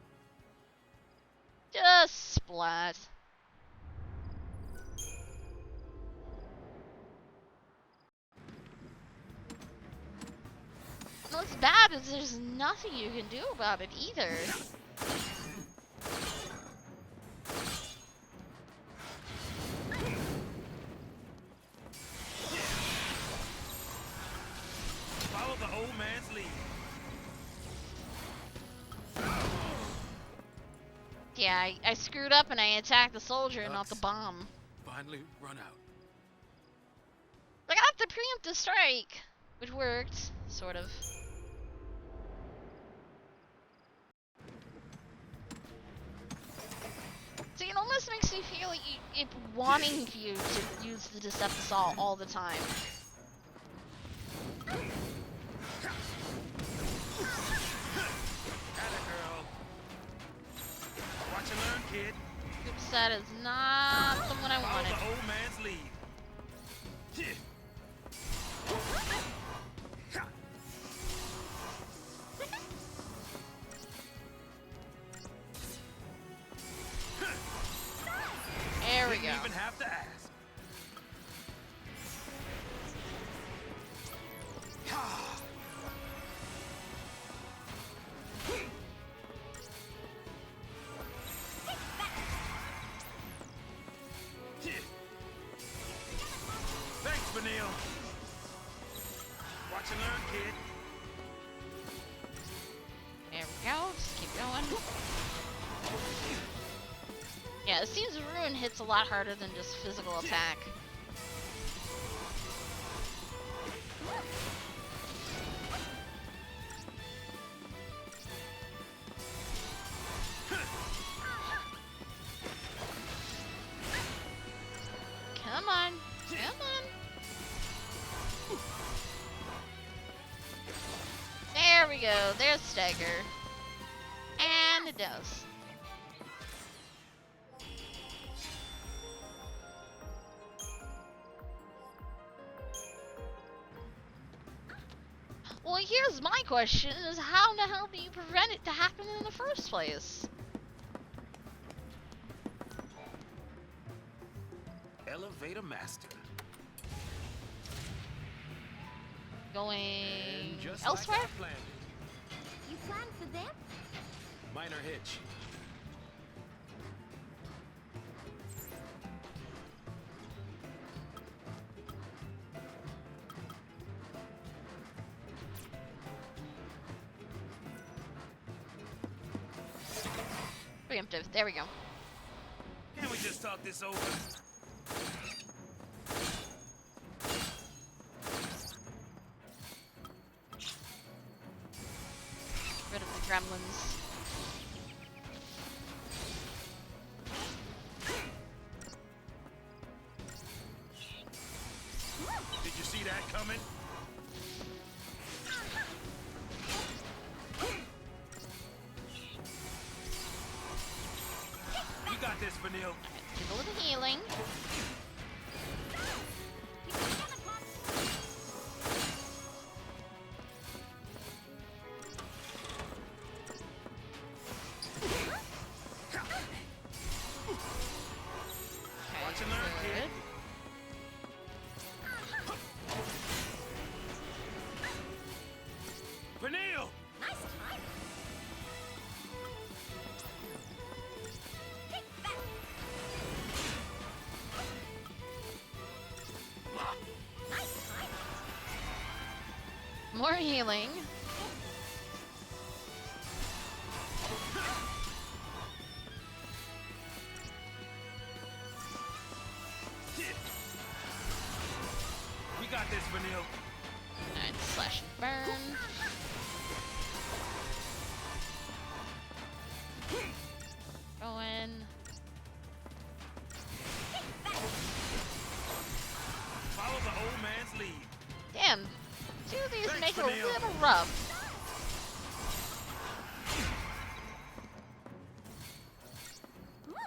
Just splat. What's bad is there's nothing you can do about it either. Follow the old man's lead. Yeah, I screwed up and I attacked the soldier and not the bomb. Finally run out. Like, I have to preempt the strike. Which worked, sort of. See, it almost makes me feel like it wanting you to use the Decepticol all the time. Atta girl. Watch and learn, kid. Oops, that is not the one I Follow wanted. the old man's lead. There we Didn't go. even have to ask. Thanks, Vanille. Watch and learn, kid. There we go. Just keep going. Yeah, it seems Ruin hits a lot harder than just physical attack. Come on. Come on. There we go. There's Stagger. And it does. Well, here's my question, is how in the hell do you prevent it to happen in the first place? Elevator master. Going And just elsewhere? like I planned it. You plan for them? Minor hitch. Preemptive. There we go. Can't we just talk this over? Rid of the gremlins. Did you see that coming? You got this, Vanille. Give a little healing. Watch and learn, kid. Good. Vanille! Nice time. Take that. Nice time. More healing. We got this, Vanille. Alright, slash and burn. Going. Follow the old man's lead. Damn. Two of these Thanks, make it a Vanille. little rough.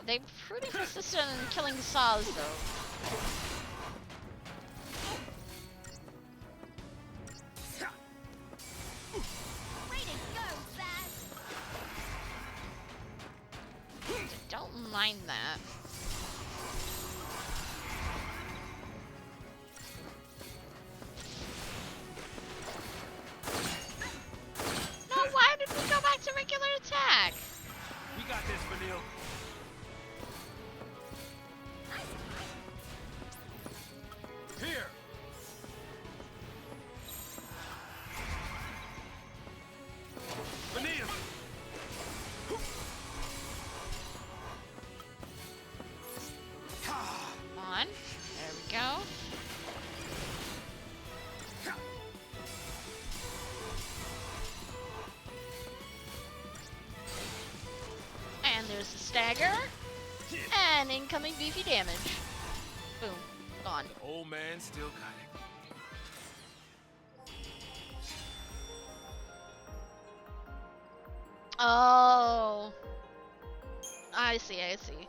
They're pretty persistent in killing saws, though. Way to go, Zaz. Don't mind that. No, why did we go back to regular attack? We got this, Vanille. Here. Vanille. stagger, and incoming beefy damage. Boom. Gone. The old man's still got it. Oh. I see, I see.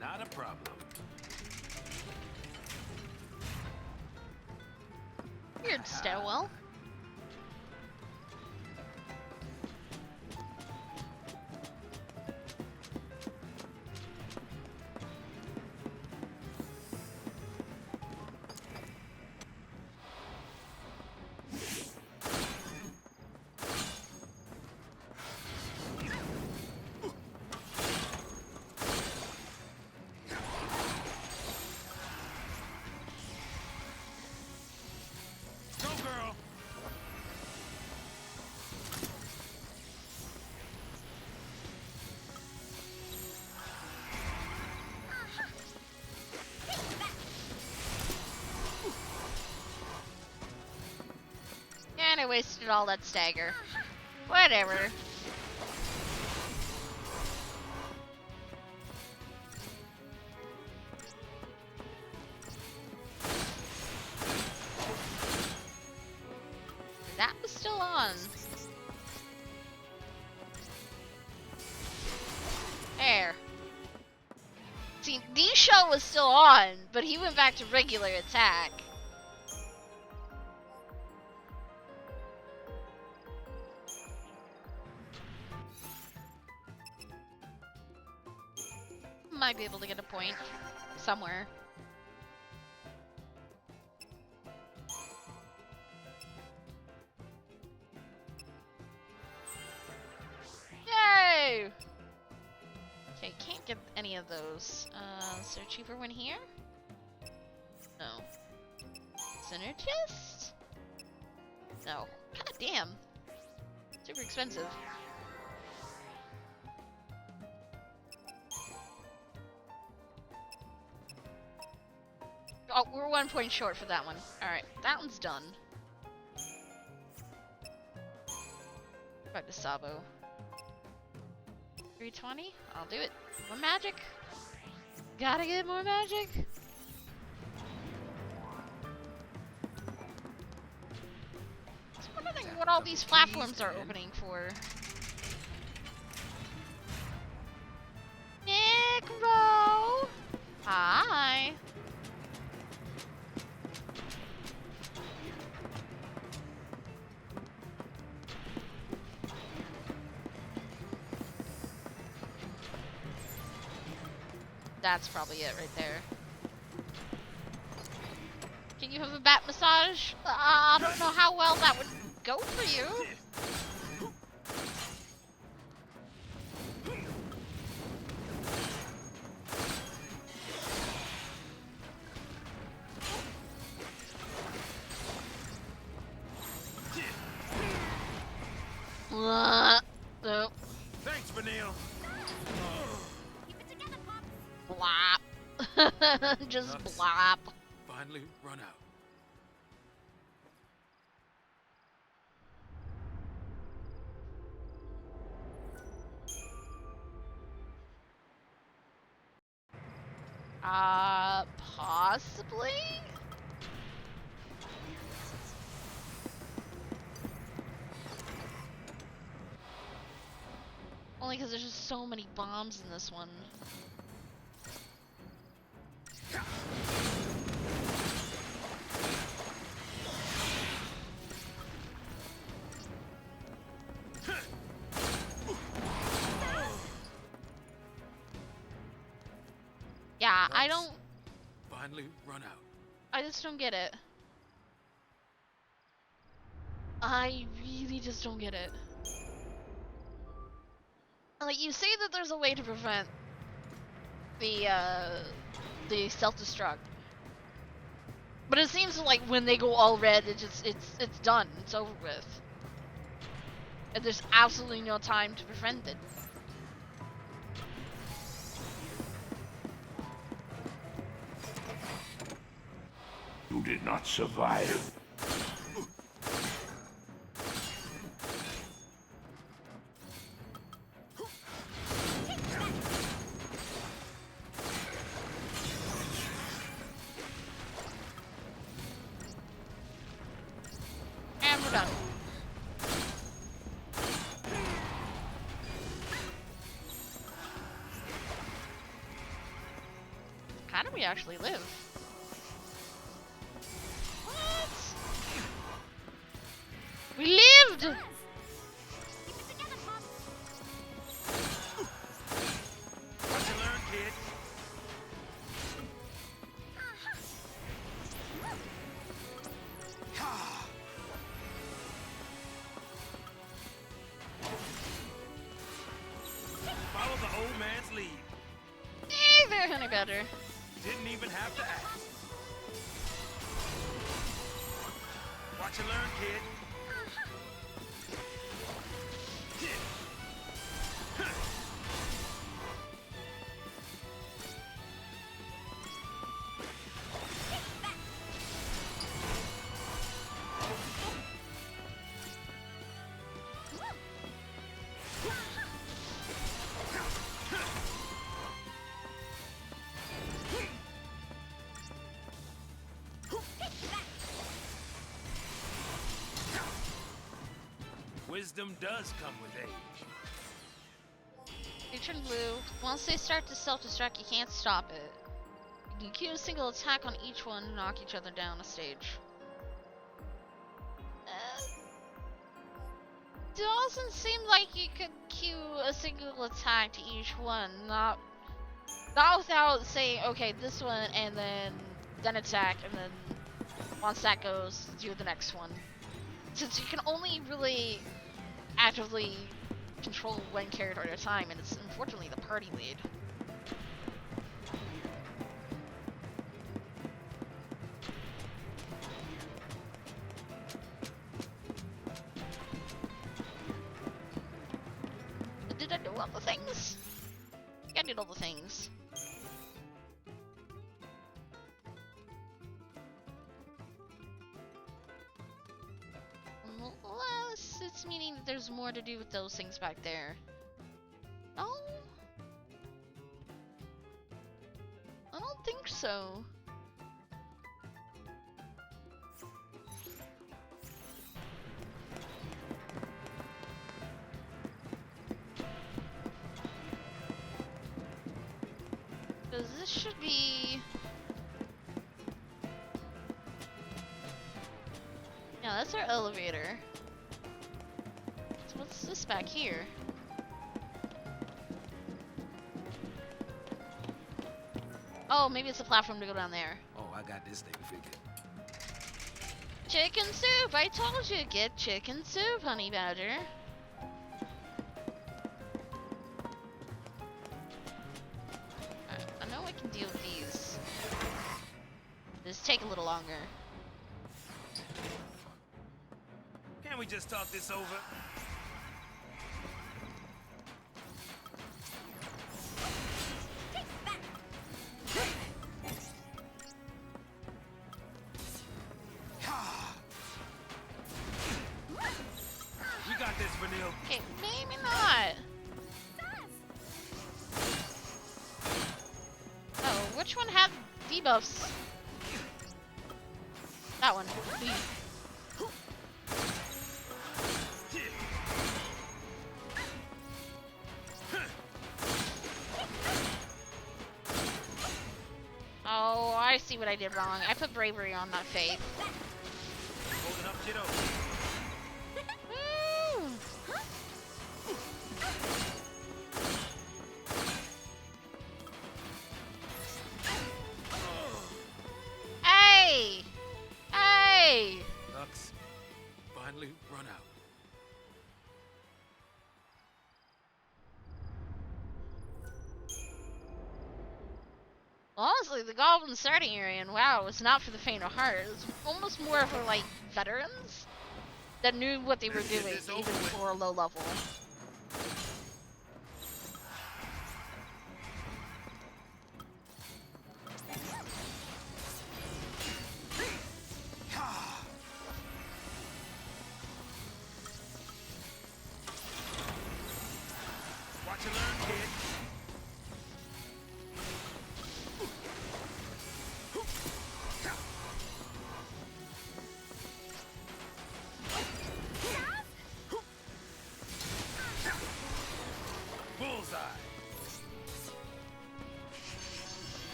Not a problem. Weird stairwell. Go, girl. And I wasted all that stagger. Whatever. That was still on. There. See, D-Shell was still on, but he went back to regular attack. Might be able to get a point somewhere. Yay! Okay, can't get any of those. Is there a cheaper one here? No. Synergist? No. God damn. Super expensive. Oh, we're 1 point short for that one. Alright, that one's done. Back to Sabo. 320? I'll do it. More magic. Gotta get more magic. I was wondering what all these platforms are opening for. Necro! Hi! That's probably it right there. Can you have a bat massage? I don't know how well that would go for you. Nope. Thanks, Vanille. Keep it together, Pop. Blop. Just Nuts. blop. Finally run out. Possibly? Only because there's just so many bombs in this one. Yeah, I don't. Finally run out. I just don't get it. I really just don't get it. Like, you say that there's a way to prevent the self-destruct, but it seems like when they go all red, it's done. It's over with, and there's absolutely no time to prevent it. You did not survive. And we're done. How do we actually live? What? We lived! Keep it together, Pop. What you learn, kid? Follow the old man's lead. They're honey better. Didn't even have to ask. Watch you learn, kid. Wisdom does come with age. Featured in blue. Once they start to self-destruct, you can't stop it. You can queue a single attack on each one and knock each other down a stage. Doesn't seem like you could queue a single attack to each one. Not without saying, okay, this one, and then attack, and then once that goes, do the next one. Since you can only really actively control one character at a time, and it's unfortunately the party lead. Did I do all the things? I did all the things. Unless it's meaning that there's more to do with those things back there. No? I don't think so. Because this should be... Yeah, that's our elevator. So what's this back here? Oh, maybe it's a platform to go down there. Oh, I got this thing figured. Chicken soup! I told you, get chicken soup, honey badger. I know I can deal with these. This take a little longer. Can't we just talk this over? You got this, Vanille. Okay, maybe not. Oh, which one had debuffs? That one. Oh, I see what I did wrong. I put bravery on, not faith. Holding up, kiddo. Woo! Hey! Hey! Lux, finally run out. Honestly, the Goblin starting area in WoW was not for the faint of heart. It was almost more for, like, veterans that knew what they were doing, even for a low level.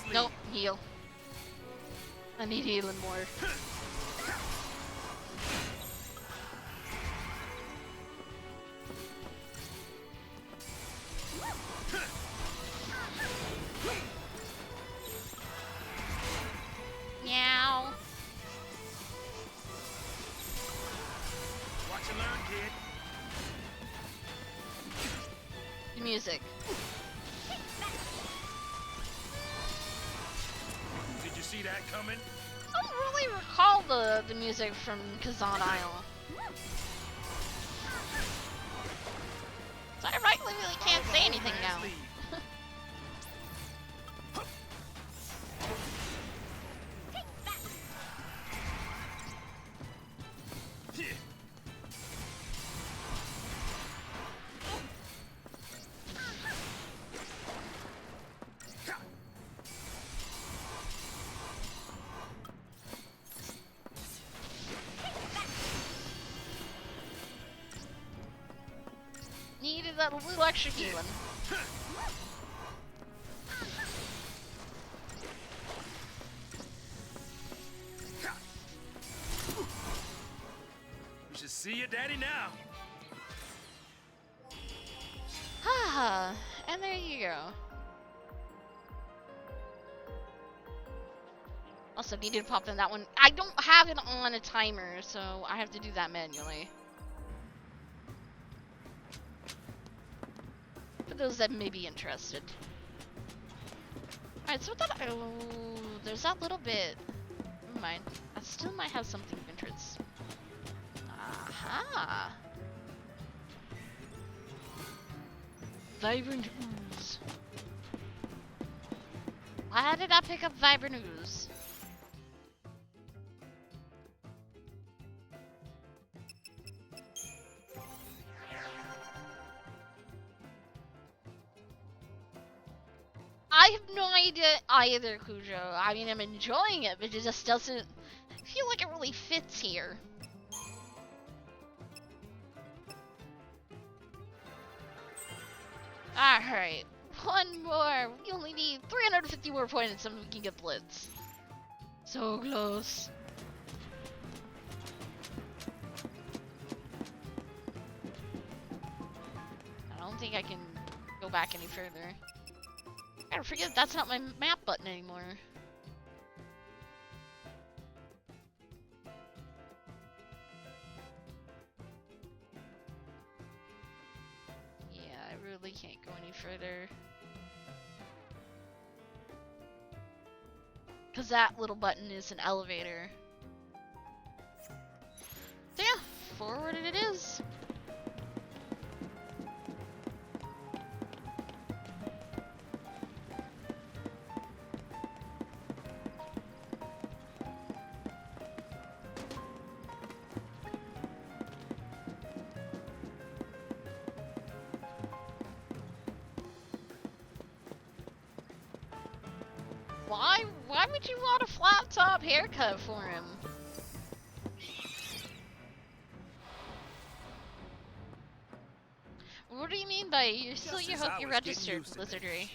sleeve. Nope, heal. I need healing more. Meow. Watch and learn, kid. The music. Did you see that coming? I don't really recall the music from Kazan Isle. So I rightly really can't Follow the say old anything man's now. lead. Needed that little extra healing. We should see your daddy now. Ah, and there you go. Also, needed to pop in that one. I don't have it on a timer, so I have to do that manually. For those that may be interested. Alright, so with that, oh, there's that little bit. Never mind. I still might have something of interest. Aha! Vibrant ooze. Why did I pick up vibrant ooze? I have no idea either, Cujo. I mean, I'm enjoying it, but it just doesn't feel like it really fits here. Alright, one more. We only need 350 more points and we can get Blitz. So close. I don't think I can go back any further. I forget that's not my map button anymore. Yeah, I really can't go any further. Cause that little button is an elevator. So yeah, forward it is. Why would you want a flat top haircut for him? What do you mean by you still Just you as hope I you was getting registered used to this. Blizzardry?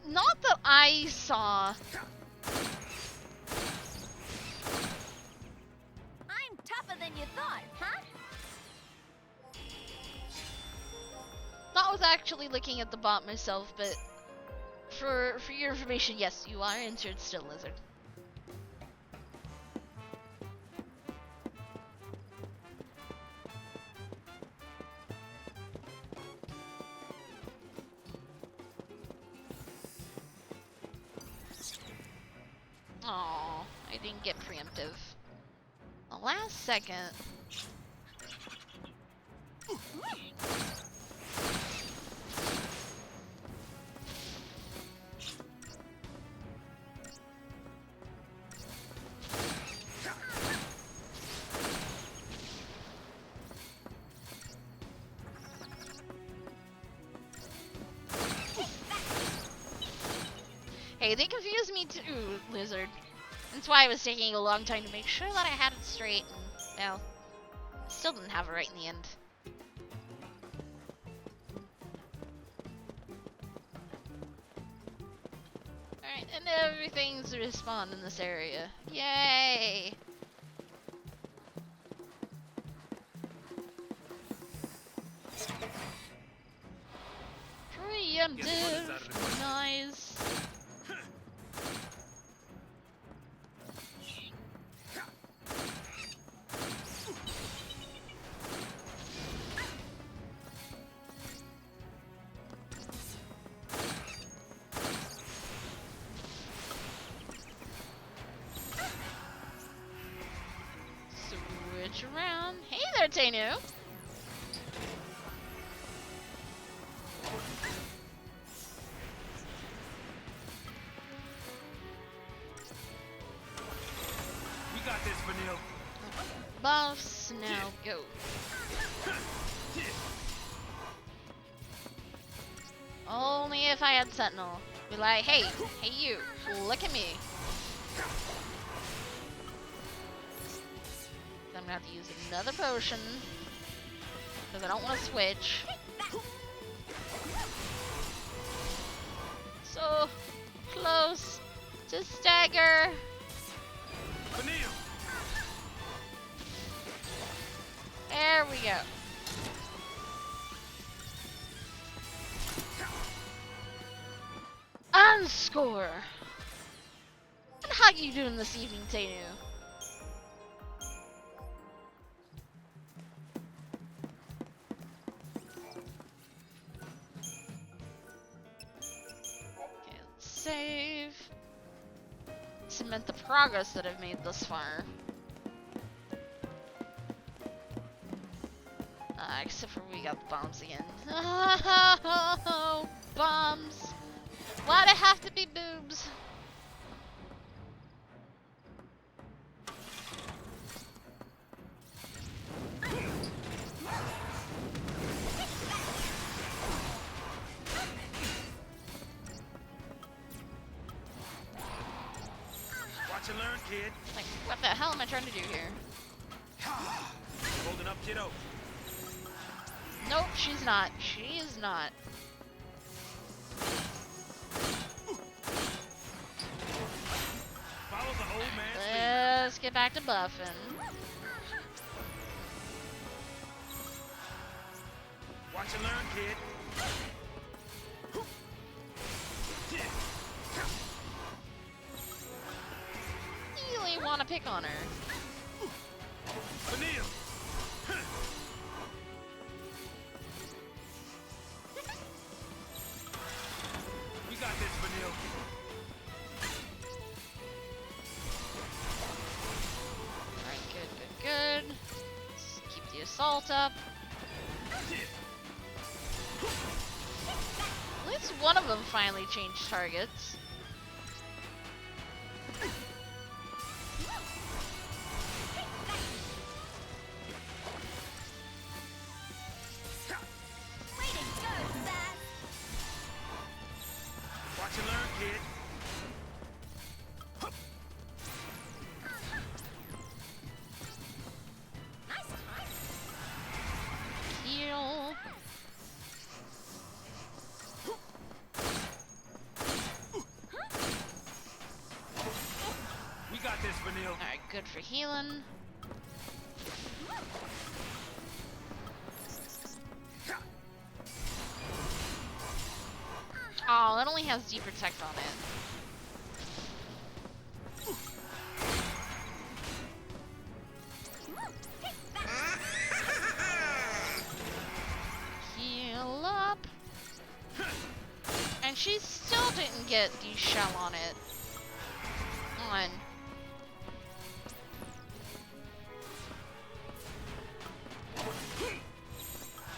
Not that I saw. I'm tougher than you thought, huh? Not was actually looking at the bot myself, but for your information, yes, you are entered still lizard. Aw, I didn't get preemptive. The last second. Hey, they confused me too, Lizard. That's why I was taking a long time to make sure that I had it straight, and, well, still still didn't have it right in the end. Alright, and everything's respawned in this area. Yay! Preemptive! Nice! Switch around. Hey there, Tainu! We got this, Vanille. Buffs, now go. Only if I had Sentinel. Be like, hey you, look at me. I'm gonna have to use another potion. Because I don't want to switch. So close to stagger. Vanille. There we go. Unscore. And how you doing this evening, Tainu? Okay, let's save. Cement the progress that I've made thus far. Except for we got the bombs again. Oh, bombs! Why'd it have to be boobs? Watch and learn, kid. Like, what the hell am I trying to do here? Holding up, kiddo. Nope, she's not. She is not. Follow the old man's lead. Let's get back to buffing. Watch and learn, kid. Really want to pick on her. Vanille. We got this, Vanille. Alright, good. Let's keep the assault up. At least one of them finally changed targets. Watch and learn, kid. Heal. We got this, Vanille. Alright, good for healing. Oh, that only has deep protect on it. Heal up. And she still didn't get the shell on it. On.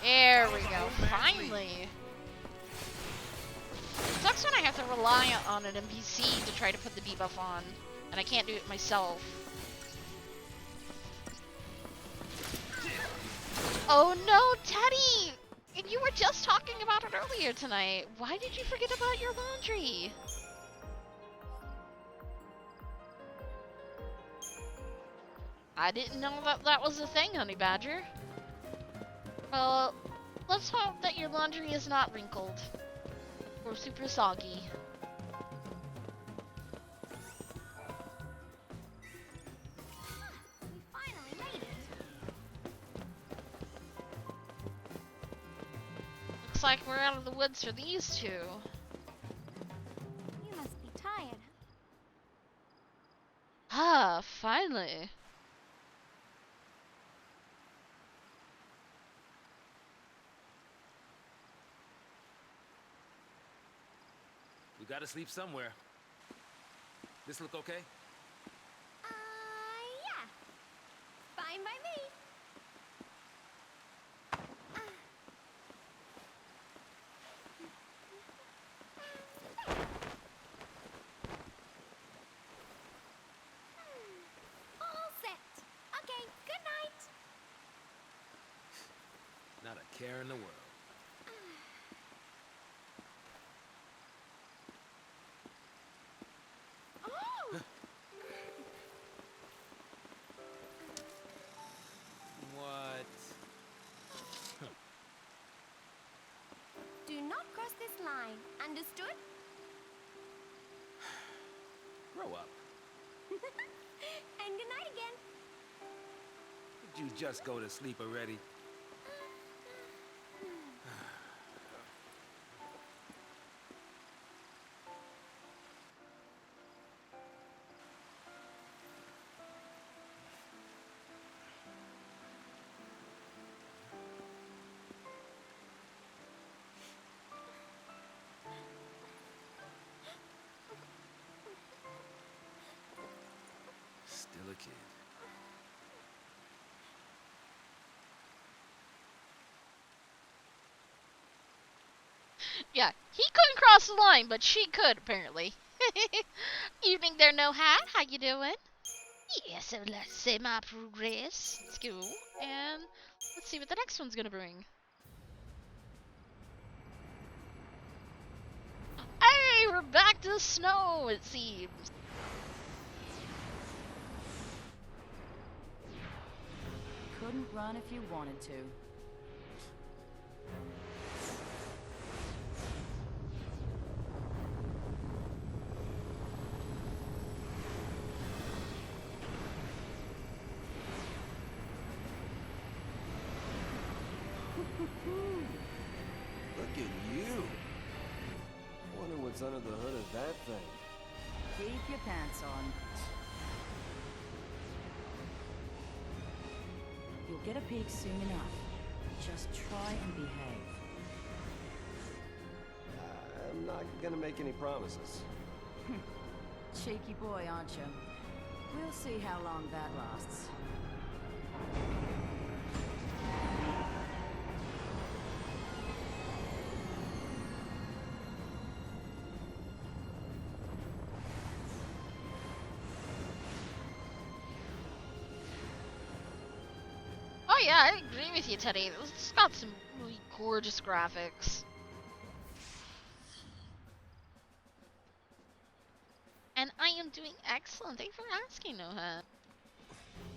There we go. Finally. Sucks when I have to rely on an NPC to try to put the debuff on, and I can't do it myself. Oh no, Teddy! And you were just talking about it earlier tonight. Why did you forget about your laundry? I didn't know that that was a thing, Honey Badger. Well, let's hope that your laundry is not wrinkled or super soggy. We finally made it. Looks like we're out of the woods for these two. You must be tired. Ah, finally. We gotta sleep somewhere. This look okay? Yeah. Fine by me. All set. Okay, good night. Not a care in the world. Oh! What? Do not cross this line. Understood? Grow up. And good night again. Did you just go to sleep already? Still a kid. Yeah, he couldn't cross the line, but she could, apparently. Evening there, No Hat. How you doing? Yeah, so let's say my progress. Let's go. And let's see what the next one's gonna bring. Hey, we're back to snow, it seems. Couldn't run if you wanted to. Look at you. Wonder what's under the hood of that thing. Keep your pants on. You'll get a peek soon enough. Just try and behave. I'm not gonna make any promises. Cheeky boy, aren't you? We'll see how long that lasts. Oh yeah, I agree with you, Teddy. It's got some really gorgeous graphics. And I am doing excellent. Thank you for asking, No Hat.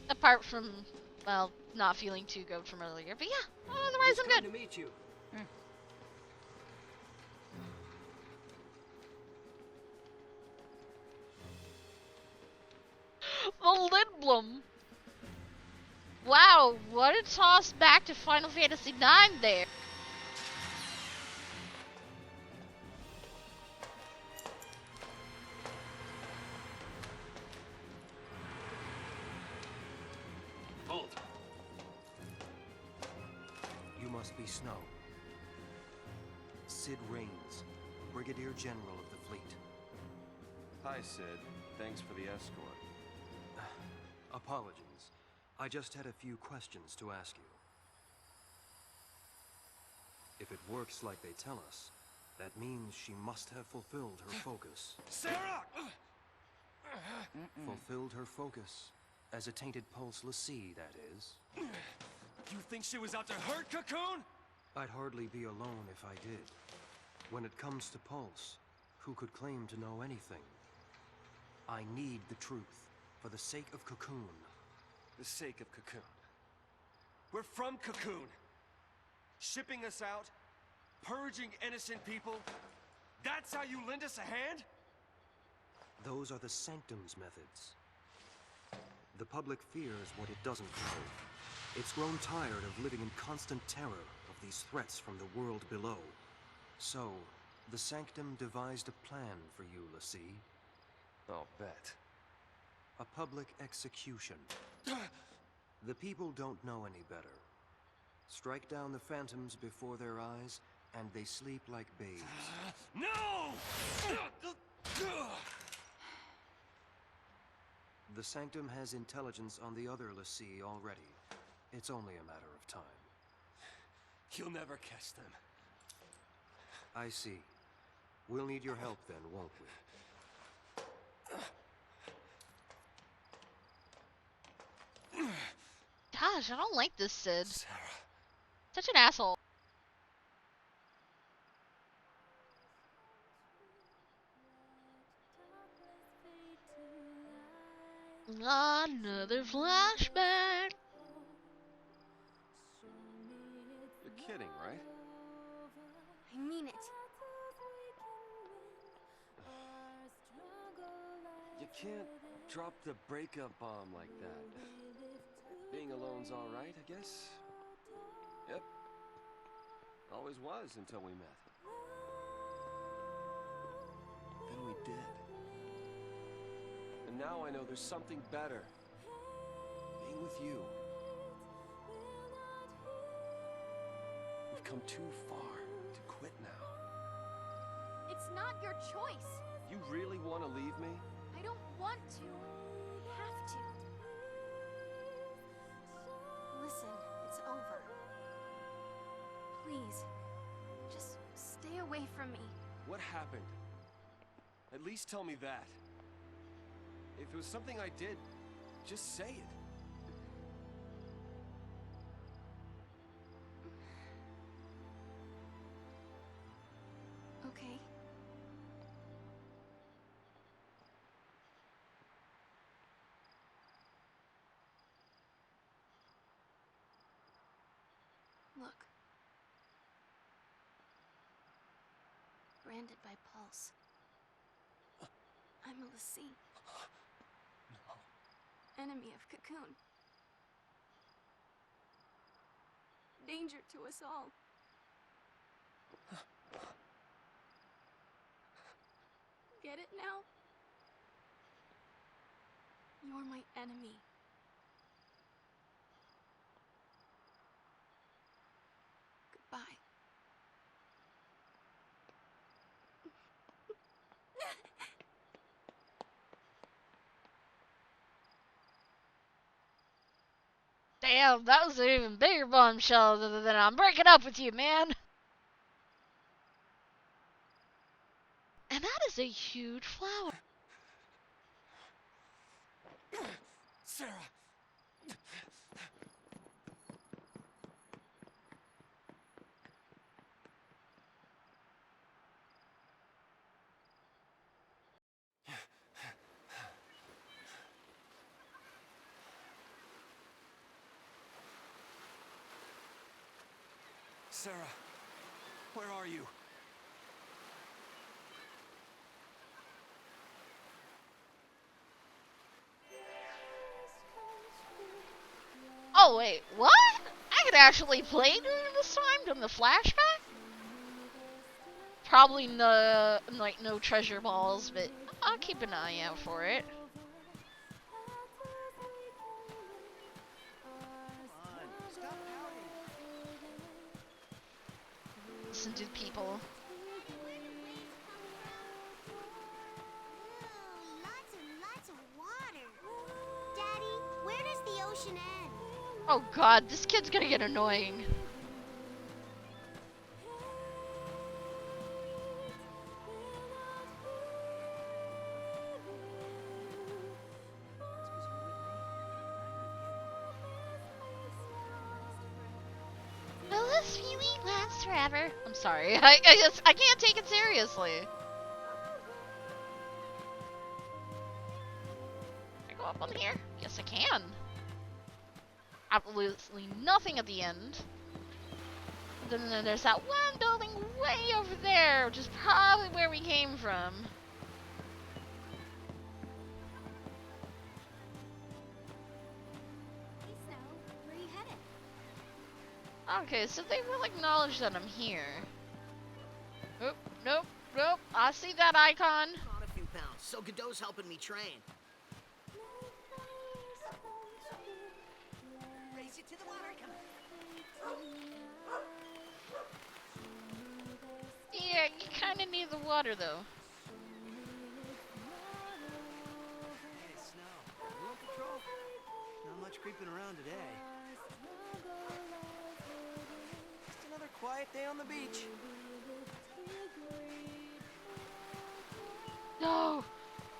Apart from, well, not feeling too good from earlier. But yeah, otherwise I'm good. to meet you. The Lindblom. Wow, what a toss back to Final Fantasy IX there. Hold. You must be Snow. Sid Raines, Brigadier General of the fleet. Hi, Sid. Thanks for the escort. Apologies. I just had a few questions to ask you. If it works like they tell us, that means she must have fulfilled her focus. Sarah! Fulfilled her focus. As a tainted fal'cie, that is. You think she was out to hurt Cocoon? I'd hardly be alone if I did. When it comes to Pulse, who could claim to know anything? I need the truth, for the sake of Cocoon. the sake of Cocoon. We're from Cocoon. Shipping us out, purging innocent people. That's how you lend us a hand? Those are the Sanctum's methods. The public fears what it doesn't know. It's grown tired of living in constant terror of these threats from the world below. So, the Sanctum devised a plan for you, fal'cie. I'll bet. A public execution. The people don't know any better. Strike down the phantoms before their eyes, and they sleep like babes. No! The Sanctum has intelligence on the other fal'cie already. It's only a matter of time. You'll never catch them. I see. We'll need your help then, won't we? Gosh, I don't like this Sid. Sarah. Such an asshole. Another flashback. You're kidding, right? I mean it. You can't drop the breakup bomb like that. Being alone's alright, I guess? Yep. Always was until we met. Then we did. And now I know there's something better. Being with you. We've come too far to quit now. It's not your choice. You really want to leave me? I don't want to. Have to. Listen, it's over. Please, just stay away from me. What happened? At least tell me that. If it was something I did, just say it. Okay. Look. Branded by Pulse. I'm a fal'cie. Enemy of Cocoon. Danger to us all. Get it now? You're my enemy. Goodbye. Damn, that was an even bigger bombshell than I'm breaking up with you, man. And that is a huge flower. Sarah! Sarah, where are you? Oh wait, what? I could actually play during this time, during the flashback? Probably no, like, no treasure balls, but I'll keep an eye out for it. Listen to people. Lots of water. Daddy, where does the ocean end? Oh god, this kid's gonna get annoying. Will this feeling last forever? I'm sorry, I can't take it seriously. Can I go up on here? Yes, I can. absolutely nothing at the end. Then there's that one building way over there, which is probably where we came from. Hey, Snow. Where are you headed? Okay, so they will acknowledge that I'm here. Nope, nope, nope. I see that icon. On a few pounds, so Godot's helping me train. Race it to the water, come on. Yeah, you kind of need the water though. Hey, Snow. You on patrol? Not much creeping around today. Just another quiet day on the beach. No!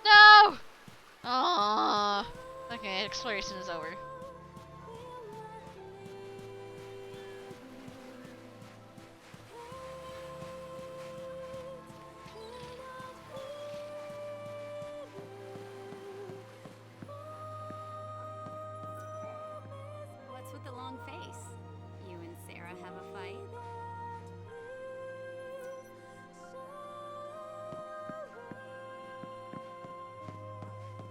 No! Aww. Okay, exploration is over. What's with the long face? You and Sarah have a fight?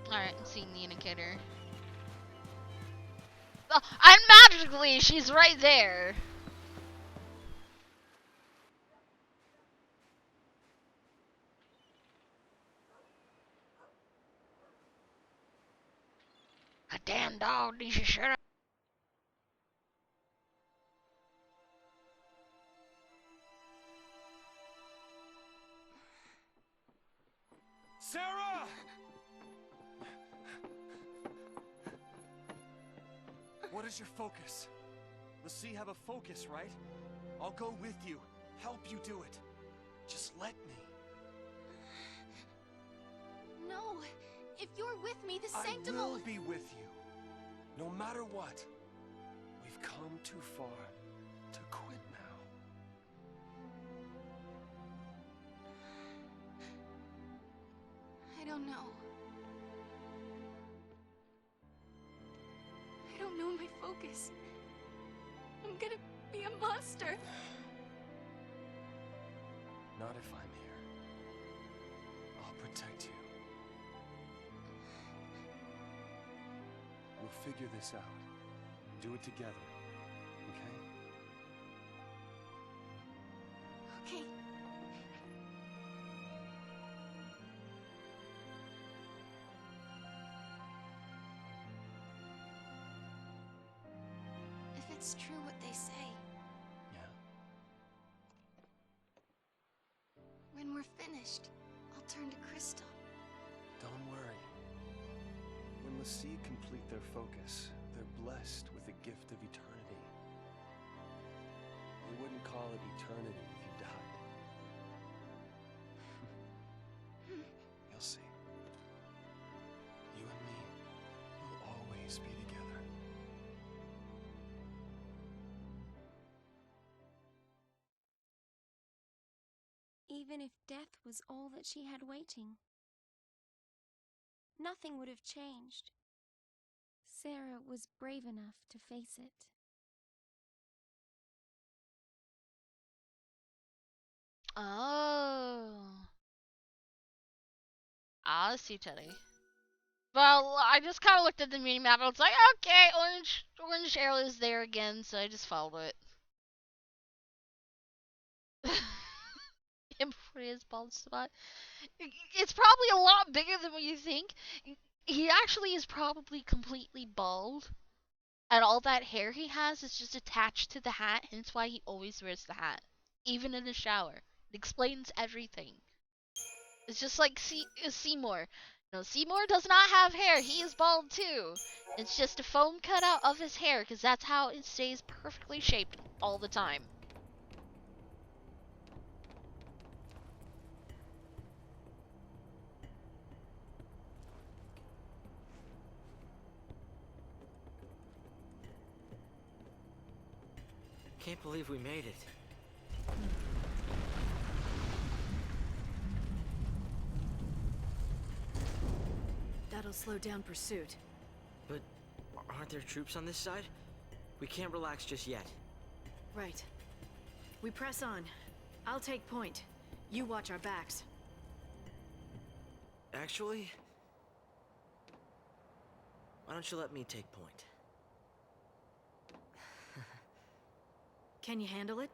Alright, I'm seeing the indicator. Oh, and magically, she's right there. A damn dog needs to shut up. Sarah! What is your focus? The sea have a focus, right? I'll go with you, help you do it. Just let me. No. If you're with me, the sanctum I will be with you. No matter what. We've come too far to quit now. I don't know. I don't know my focus. I'm gonna be a monster. Not if I'm here. I'll protect you. We'll figure this out. Do it together, okay? Okay. If it's true what they say, Yeah? when we're finished, I'll turn to crystal. Don't worry. When the sea complete their focus, they're blessed with the gift of eternity. They wouldn't call it eternity if you died. You'll see. You and me will always be together. Even if death was all that she had waiting, nothing would have changed. Sarah was brave enough to face it. Oh. I see, Teddy. Well, I just kind of looked at the mini map and I was like, okay, orange arrow is there again, so I just followed it. Him for his bald spot. It's probably a lot bigger than what you think. He actually is probably completely bald. And all that hair he has is just attached to the hat, hence why he always wears the hat. Even in the shower. It explains everything. It's just like Seymour. No, Seymour does not have hair. He is bald too. It's just a foam cutout of his hair because that's how it stays perfectly shaped all the time. Can't believe we made it. That'll slow down pursuit. But aren't there troops on this side? We can't relax just yet. Right. We press on. I'll take point. You watch our backs. Actually, why don't you let me take point? Can you handle it?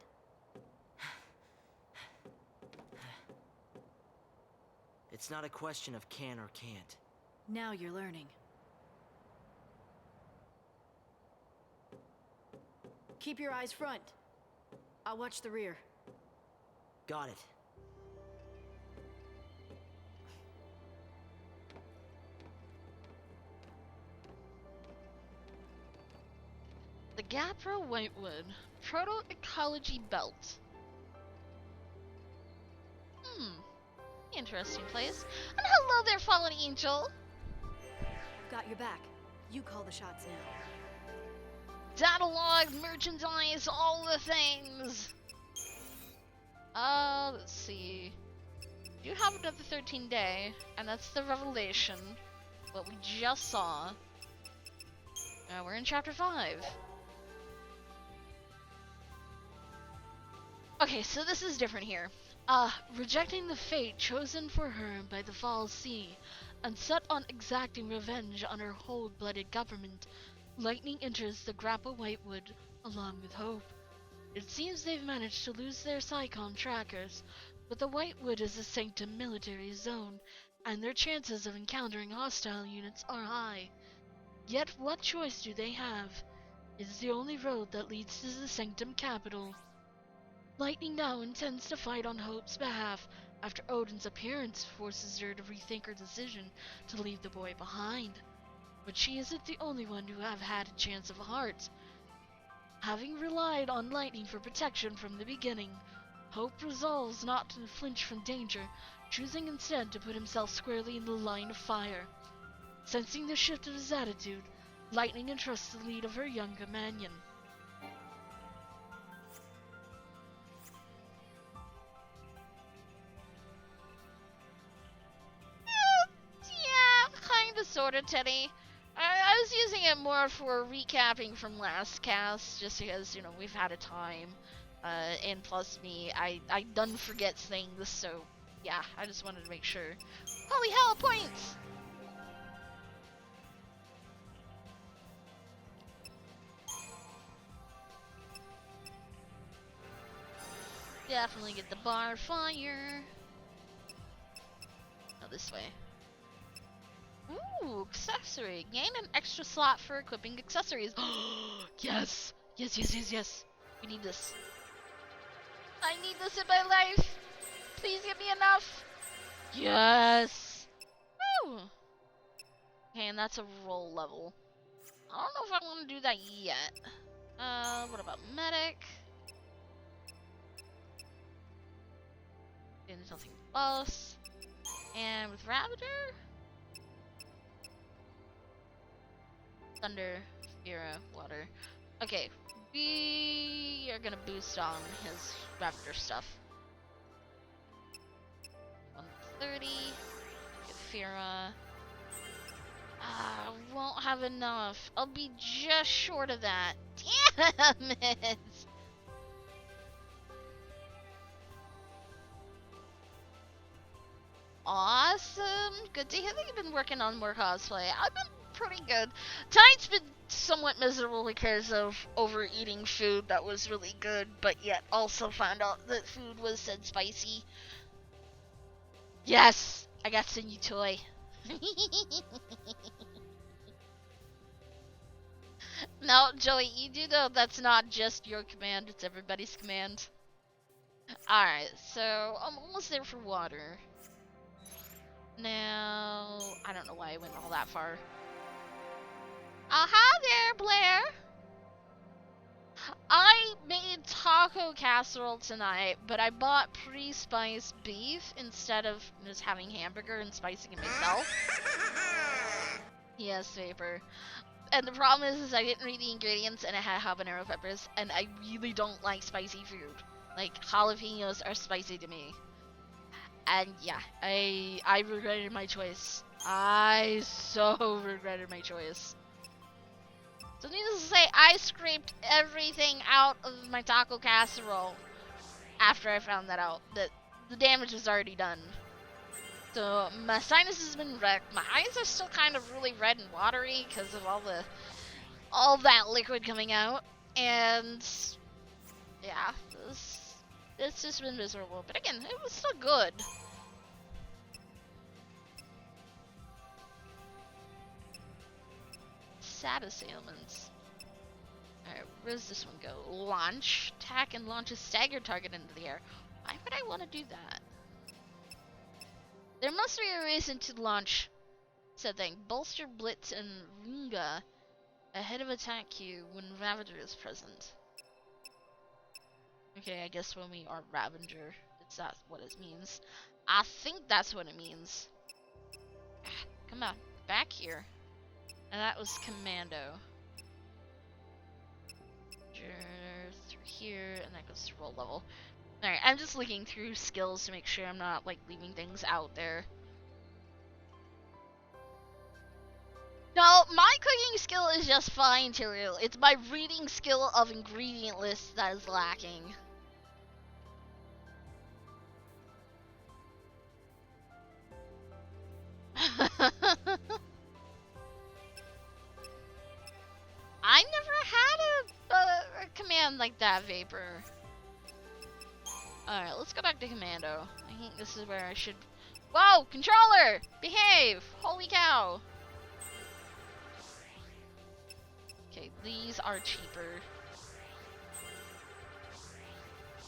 It's not a question of can or can't. Now you're learning. Keep your eyes front. I'll watch the rear. Got it. The Gapra Whitewood Proto-Ecology Belt. Interesting place. And hello there, fallen angel! Got your back. You call the shots now. Datalog, merchandise, all the things! Let's see. You have another 13 day, and that's the revelation. What we just saw. We're in chapter 5. Okay, so this is different here. Rejecting the fate chosen for her by the fal'cie, and set on exacting revenge on her cold-blooded government, Lightning enters the Grappa Whitewood along with Hope. It seems they've managed to lose their Psycom trackers, but the Whitewood is a sanctum military zone, and their chances of encountering hostile units are high. Yet what choice do they have? It is the only road that leads to the sanctum capital. Lightning now intends to fight on Hope's behalf after Odin's appearance forces her to rethink her decision to leave the boy behind. But she isn't the only one who have had a chance of a heart. Having relied on Lightning for protection from the beginning, Hope resolves not to flinch from danger, choosing instead to put himself squarely in the line of fire. Sensing the shift of his attitude, Lightning entrusts the lead of her young companion. Yeah, kinda sorta, Teddy. I was using it more for recapping from last cast, just because, you know, we've had a time. And plus me, I done forgets things, so yeah, I just wanted to make sure. Holy hell, points! Definitely get the bar fire. Oh, this way. Ooh, accessory. Gain an extra slot for equipping accessories. Yes! Yes, yes, yes, yes. We need this. I need this in my life. Please give me enough. Yes! Woo! Okay, and that's a roll level. I don't know if I want to do that yet. What about medic? Doing something else. And with Ravager? Thunder, Fira, Water. Okay, we are gonna boost on his Ravager stuff. 130. Get Fira. Won't have enough. I'll be just short of that. Damn it! Awesome! Good to hear that you've been working on more cosplay. I've been pretty good. Tonight's been somewhat miserable because of overeating food that was really good, but yet also found out that food was said spicy. Yes! I got a new toy. No, Joey, you do know that's not just your command, it's everybody's command. Alright, so I'm almost there for water. Now, I don't know why I went all that far. Hi there, Blair! I made taco casserole tonight, but I bought pre-spiced beef instead of just having hamburger and spicing it myself. Yes, Vapor. And the problem is I didn't read the ingredients and it had habanero peppers, and I really don't like spicy food. Like, jalapenos are spicy to me. And yeah, I regretted my choice. I so regretted my choice. So needless to say, I scraped everything out of my taco casserole after I found that out, that the damage was already done. So my sinus has been wrecked. My eyes are still kind of really red and watery because of all that liquid coming out. And yeah, it's just been miserable. But again, it was still good. Saddest ailments. Alright, where does this one go? Launch. Attack and launch a staggered target into the air. Why would I want to do that? There must be a reason to launch said thing. Bolster, Blitz, and Runga ahead of attack queue when Ravager is present. Okay, I guess when we are Ravager, it's that what it means. I think that's what it means. Come on, back here. And that was Commando. Through here, and that goes to roll level. Alright, I'm just looking through skills to make sure I'm not, like, leaving things out there. No, my cooking skill is just fine, Tyrael. It's my reading skill of ingredient lists that is lacking. I never had a command like that, Vapor. Alright, let's go back to Commando. I think this is where I should... Whoa! Controller! Behave! Holy cow! Okay, these are cheaper.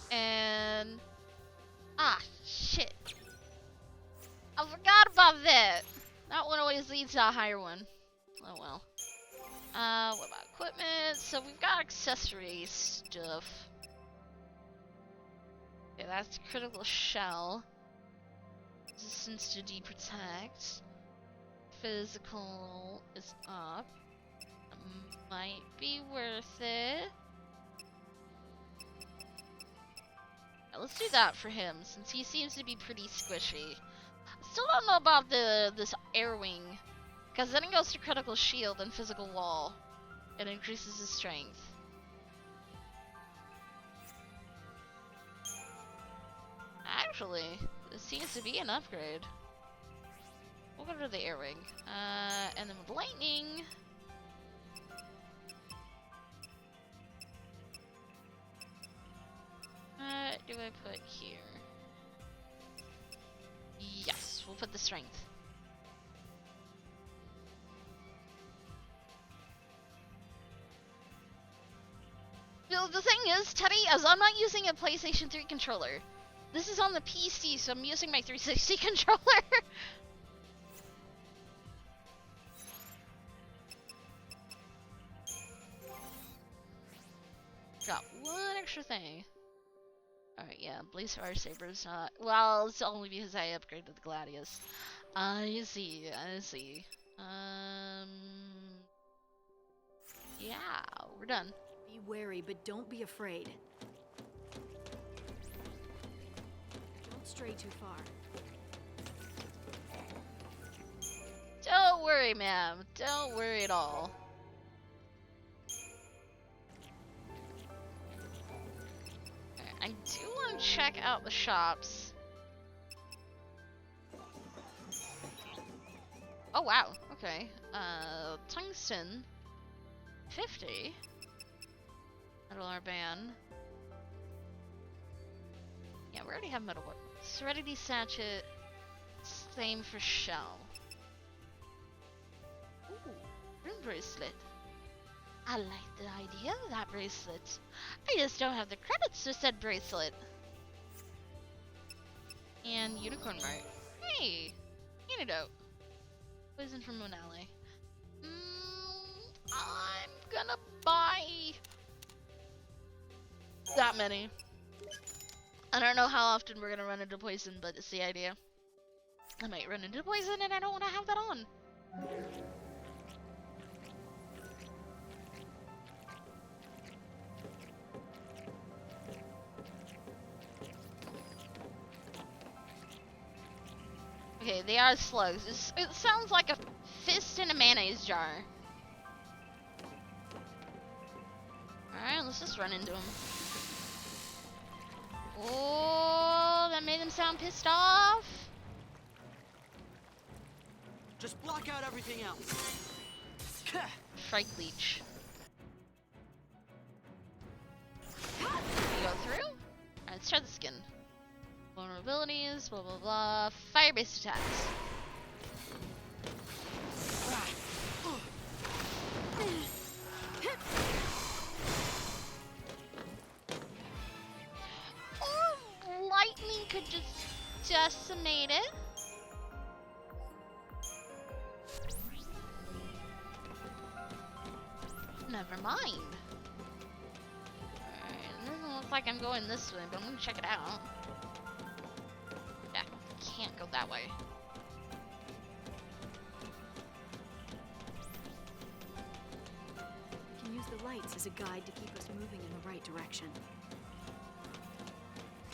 And... Ah, shit. I forgot about that! That one always leads to a higher one. Oh well. What about equipment? So we've got accessory stuff. Okay, that's critical shell. Resistance to deprotect. Physical is up. Might be worth it. Yeah, let's do that for him, since he seems to be pretty squishy. Still don't know about this air wing, because then it goes to critical shield and physical wall. It increases his strength. Actually, this seems to be an upgrade. We'll go to the air wing. And then with lightning... What do I put here? Yes, we'll put the strength. Well, the thing is, Teddy, as I'm not using a PlayStation 3 controller, this is on the PC, so I'm using my 360 controller. Got one extra thing. Alright, yeah, Blaze Fire Saber is not... Well, it's only because I upgraded the Gladius. I see, I see. Yeah, we're done. Be wary, but don't be afraid. Don't stray too far. Don't worry, ma'am. Don't worry at all. I do want to check out the shops. Oh wow, okay. Tungsten 50. Metal Arban. Yeah, we already have metal work. Serenity Sachet. Same for shell. Ooh, ring bracelet. I like the idea of that bracelet. I just don't have the credits to said bracelet. And Unicorn Mart. Hey! Antidote. Poison from Monale. I'm gonna buy that many. I don't know how often we're gonna run into poison, but it's the idea. I might run into poison and I don't want to have that on. Okay, they are slugs. It sounds like a fist in a mayonnaise jar. Let's just run into him. Oh, that made him sound pissed off. Just block out everything else. Strike leech. You go through? Alright, let's try the skin. Vulnerabilities, blah blah blah. Fire-based attacks. Or lightning could just decimate it. Never mind. Alright, it doesn't look like I'm going this way, but I'm gonna check it out. Yeah, can't go that way. We can use the lights as a guide to keep us moving in the right direction.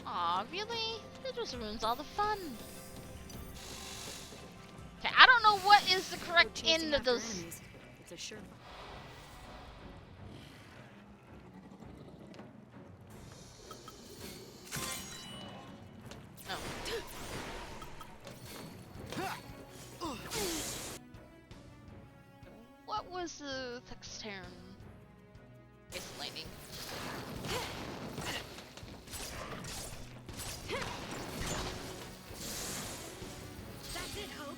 Aw, really? That just ruins all the fun. Okay, I don't know what is the correct end of those. Enemies. It's a sure. What was the XIII base lightning? That's it, Hope.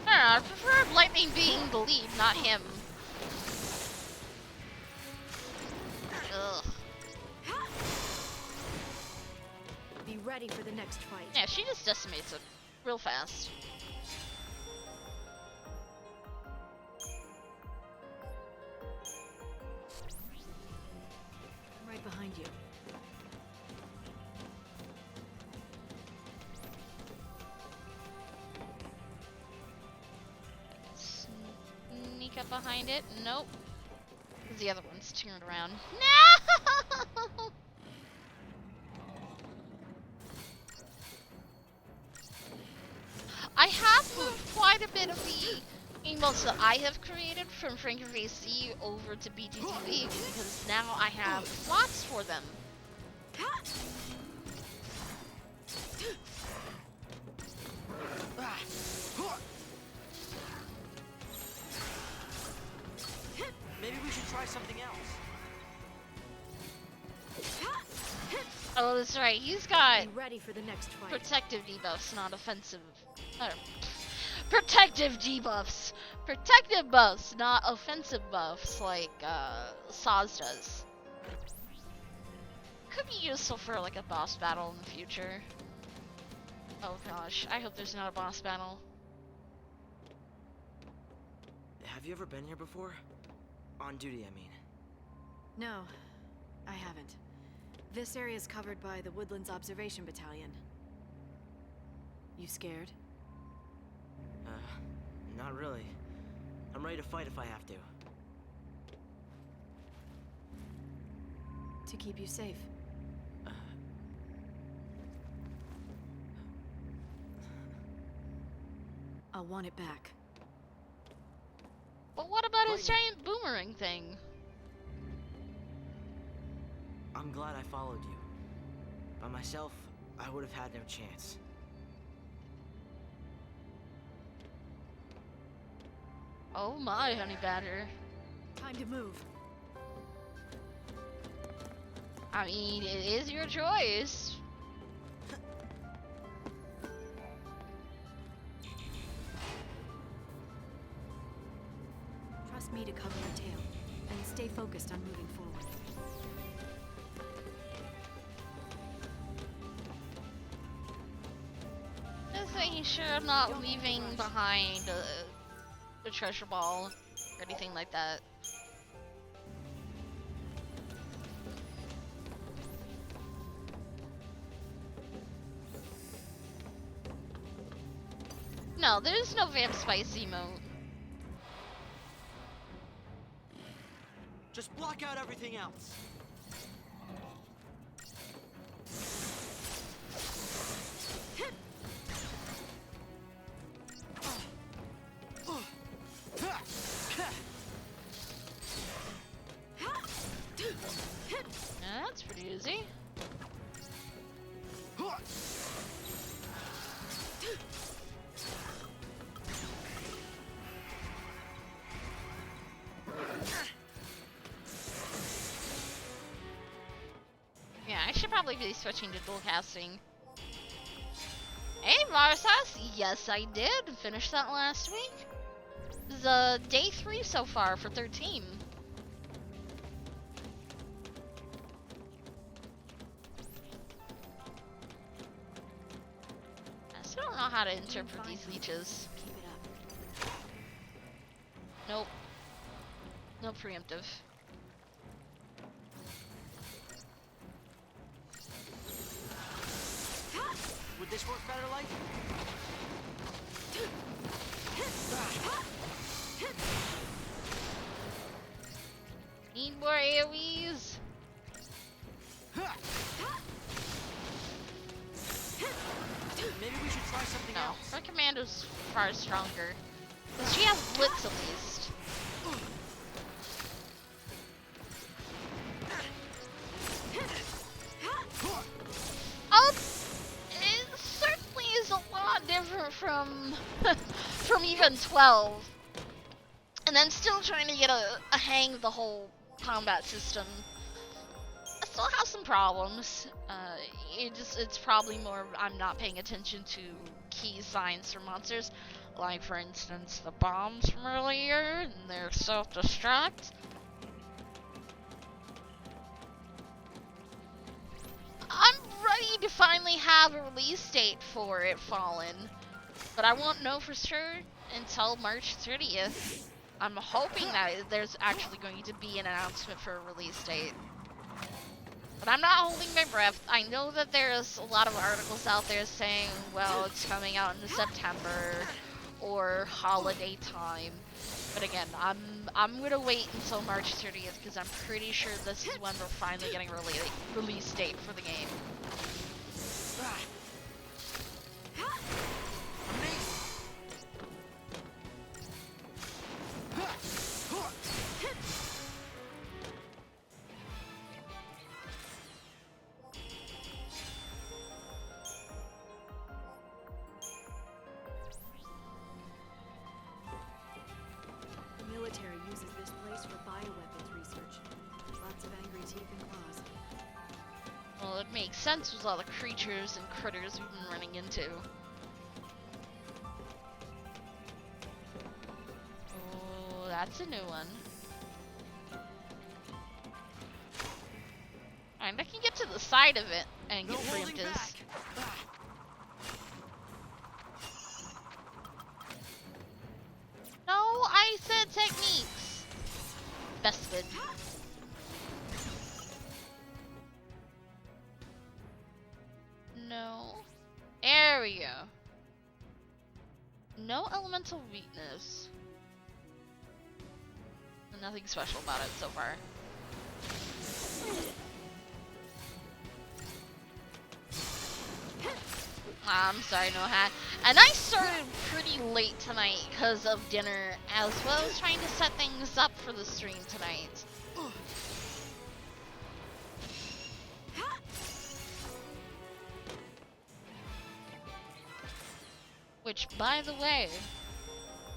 I don't know, I prefer lightning being the lead, not him. Ugh. Be ready for the next fight. Yeah, she just decimates it real fast. I'm right behind you. Sneak up behind it. Nope. The other one's turned around. No! I have moved quite a bit of the emotes that I have created from fal'cie over to BTTV because now I have slots for them. Maybe we should try something else. Oh, that's right. He's got Be ready for the next fight. protective debuffs, not offensive. Protective debuffs. Protective buffs, not offensive buffs like Saz does. Could be useful for like a boss battle in the future. Oh gosh, I hope there's not a boss battle. Have you ever been here before? On duty, I mean. No, I haven't. This area is covered by the Woodlands Observation Battalion. You scared? Not really. I'm ready to fight if I have to. To keep you safe. I'll want it back. But what about his giant boomerang thing? I'm glad I followed you. By myself, I would have had no chance. Oh my, honey badger. Time to move. I mean, it is your choice. Trust me to cover your tail, and stay focused on moving forward. Just making sure I'm not leaving behind a treasure ball or anything like that. No, there's no vamp spice emote. Just block out everything else. Is he? Yeah, I should probably be switching to dual casting. Hey, Varsas! Yes, I did finish that last week. This is day 3 so far for 13. I still don't know how to interpret these leeches. Keep it up. Nope. No preemptive. Would this work better, like? Need more AoEs. Maybe we should try something No, else. her commando's far stronger. Because she has Blitz at least. Oh, it certainly is a lot different from from even 12. And then still trying to get a hang of the whole combat system. I still have some problems. It's probably more I'm not paying attention to key signs for monsters. Like for instance the bombs from earlier and their self-destruct. I'm ready to finally have a release date for it, Fallen. But I won't know for sure until March 30th. I'm hoping that there's actually going to be an announcement for a release date. But I'm not holding my breath. I know that there's a lot of articles out there saying, well, it's coming out in September or holiday time. But again, I'm gonna wait until March 30th because I'm pretty sure this is when we're finally getting a release date for the game. The military uses this place for bioweapons research. Lots of angry teeth and claws. Well, it makes sense with all the creatures and critters we've been running into. Oh, that's a new one. Alright, I can get to the side of it and get preemptives. No, I said techniques. Bested. No. There we go. No elemental weakness. Nothing special about it so far. I'm sorry, no hat. And I started pretty late tonight because of dinner, as well as trying to set things up for the stream tonight. Which, by the way,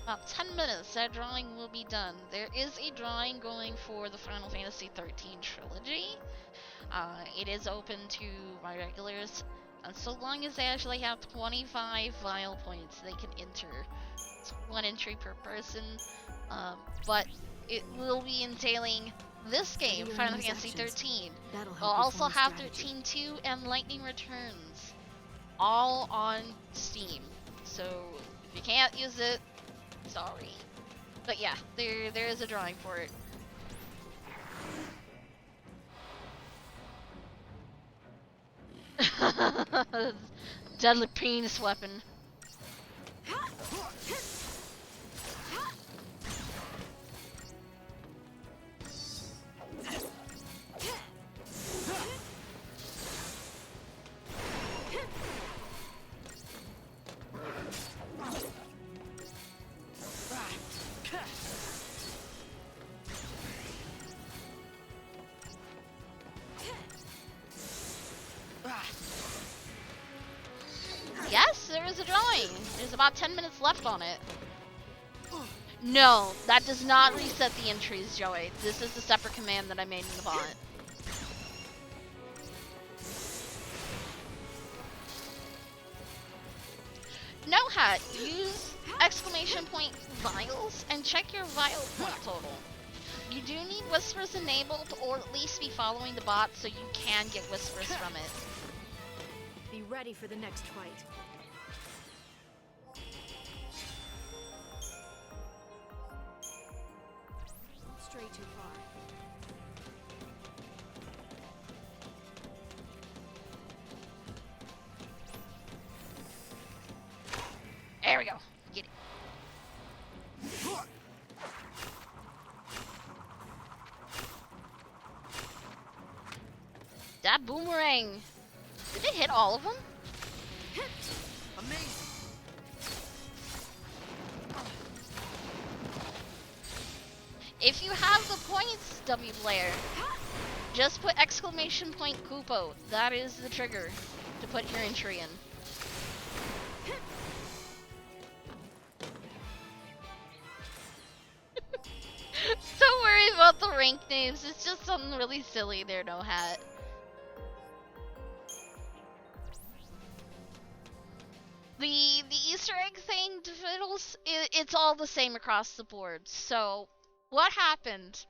about 10 minutes, that drawing will be done. There is a drawing going for the Final Fantasy XIII trilogy. It is open to my regulars. And so long as they actually have 25 vial points, they can enter. It's one entry per person. But it will be entailing this game, Final Fantasy XIII. We'll also have 13-2 and Lightning Returns. All on Steam. So if you can't use it, sorry. But yeah, there is a drawing for it. Deadly penis weapon. There's about 10 minutes left on it. No, that does not reset the entries, Joey. This is a separate command that I made in the bot. No hat, use exclamation point vials and check your vial point total. You do need whispers enabled, or at least be following the bot so you can get whispers from it. Be ready for the next fight. Stray too far. There we go. Get it. That boomerang. Did it hit all of them? Amazing. If you have the points, W player, just put exclamation point Kupo. That is the trigger to put your entry in. Don't worry about the rank names. It's just something really silly there, no hat. The Easter egg thing, Fiddles, it's all the same across the board. So, what happened,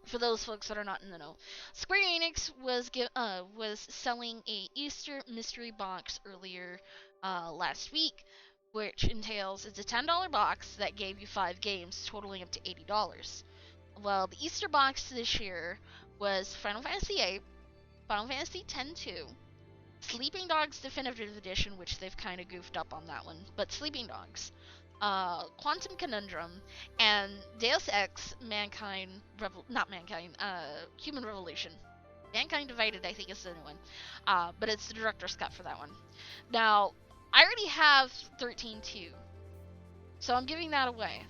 for those folks that are not in the know, Square Enix was selling a Easter mystery box earlier last week, which entails, it's a $10 box that gave you 5 games, totaling up to $80. Well, the Easter box this year was Final Fantasy VIII, Final Fantasy X-2, Sleeping Dogs Definitive Edition, which they've kind of goofed up on that one, but Sleeping Dogs, Quantum Conundrum, and Deus Ex Human Revolution. Mankind Divided, I think, is the new one, but it's the director's cut for that one. Now, I already have 13-2, so I'm giving that away.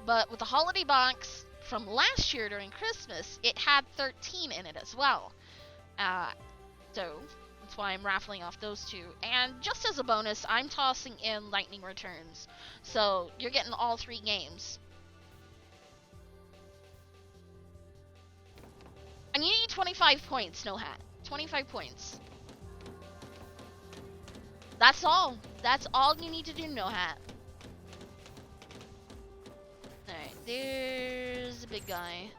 But with the holiday box from last year during Christmas, it had 13 in it as well. So that's why I'm raffling off those two. And just as a bonus, I'm tossing in Lightning Returns. So you're getting all 3 games. And you need 25 points, no hat. 25 points. That's all. That's all you need to do, no hat. Alright, there's a big guy.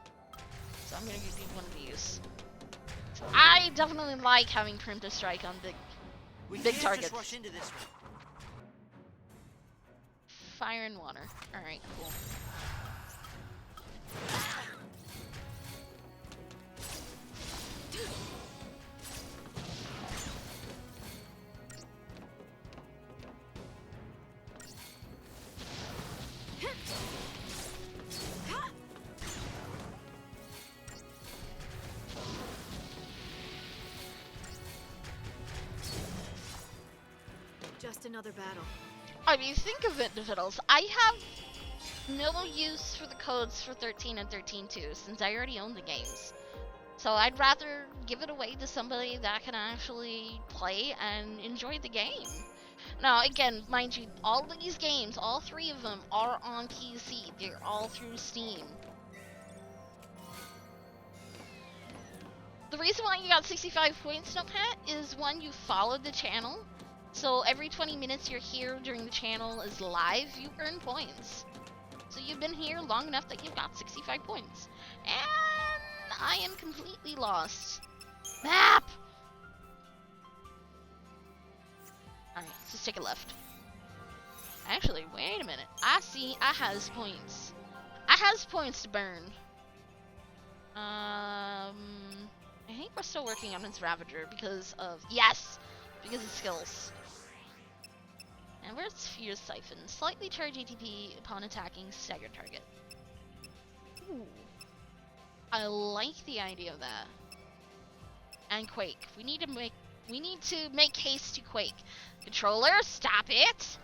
So I'm gonna give you one of these. I definitely like having preemptive strike on big targets. Just rush into this one. Fire and water. Alright, cool. Just another battle. I mean, think of it, Fiddles. I have no use for the codes for 13 and 13-2 since I already own the games. So I'd rather give it away to somebody that can actually play and enjoy the game. Now, again, mind you, all of these games, all 3 of them, are on PC. They're all through Steam. The reason why you got 65 points, Notepad, is one, you followed the channel. So every 20 minutes you're here during the channel is live, you earn points. So you've been here long enough that you've got 65 points. And I am completely lost. Map! Alright, let's just take a left. Actually, wait a minute. I has points. I has points to burn. I think we're still working on his Ravager because of... Yes! Because of skills. And where's Fuse Siphon? Slightly charge ATP upon attacking staggered target. Ooh. I like the idea of that. And Quake. We need to make haste to Quake. Controller, stop it!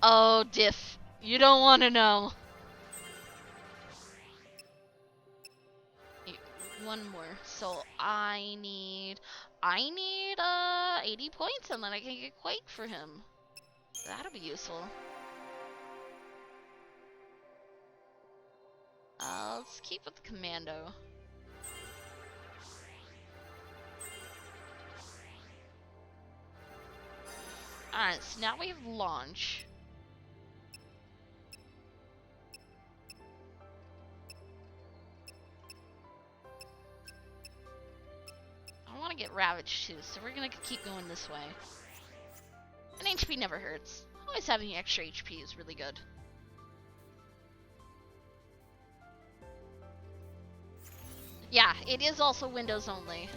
Oh, Diff. You don't want to know. one more. So I need 80 points, and then I can get Quake for him. That'll be useful. Let's keep with the commando. Alright, so now we have launch. I want to get Ravage too, so we're gonna keep going this way. And HP never hurts. Always having extra HP is really good. Yeah, it is also Windows only.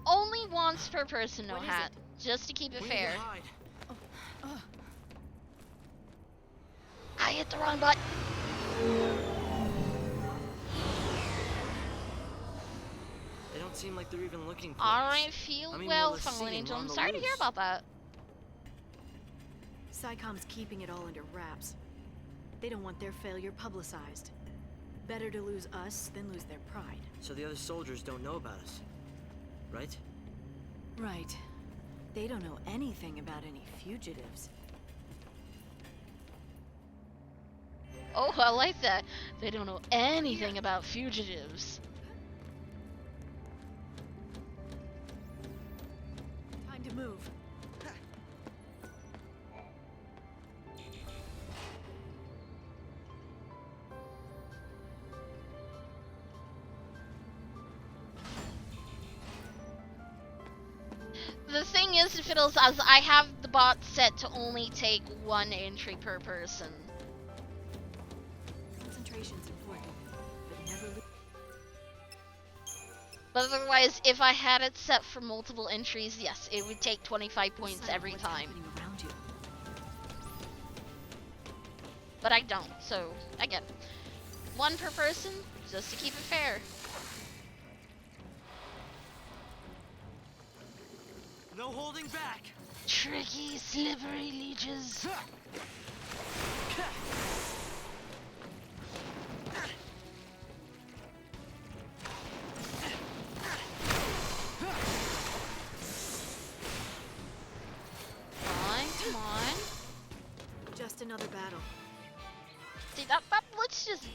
Only once per person, no What is hat. it? Just to keep it We need to fair. hide. I hit the wrong button. They don't seem like they're even looking for us. Alright, feel I mean, well, we'll Fallen see, Angel. we're on I'm the sorry to hear loose. about that. SciComm's keeping it all under wraps. They don't want their failure publicized. Better to lose us than lose their pride. So the other soldiers don't know about us, right? Right. They don't know anything about any fugitives. Oh, I like that. They don't know anything about fugitives. Time to move. The thing is, Fiddles, as I have the bot set to only take one entry per person. Concentration's important, but never lose. But otherwise, if I had it set for multiple entries, yes, it would take 25 points every time. Around you. But I don't, so, again, one per person, just to keep it fair. No holding back. Tricky, slippery leeches. Come on. Just another battle. See, that blitz just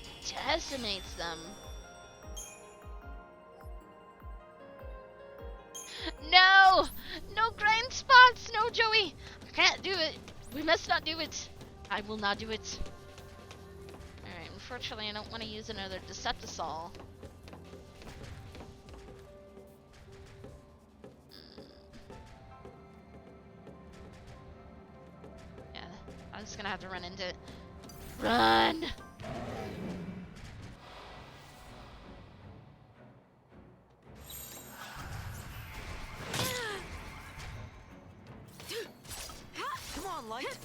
decimates them. No! No grind spots! No, Joey! I can't do it. We must not do it. I will not do it. Alright, unfortunately I don't want to use another Deceptisol. Yeah, I'm just gonna have to run into it. Run! Come on, Light.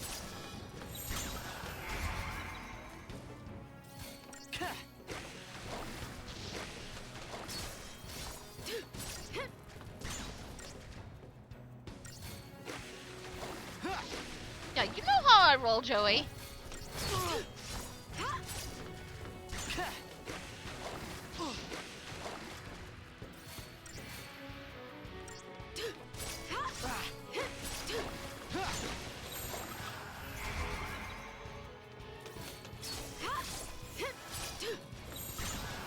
Yeah, you know how I roll, Joey.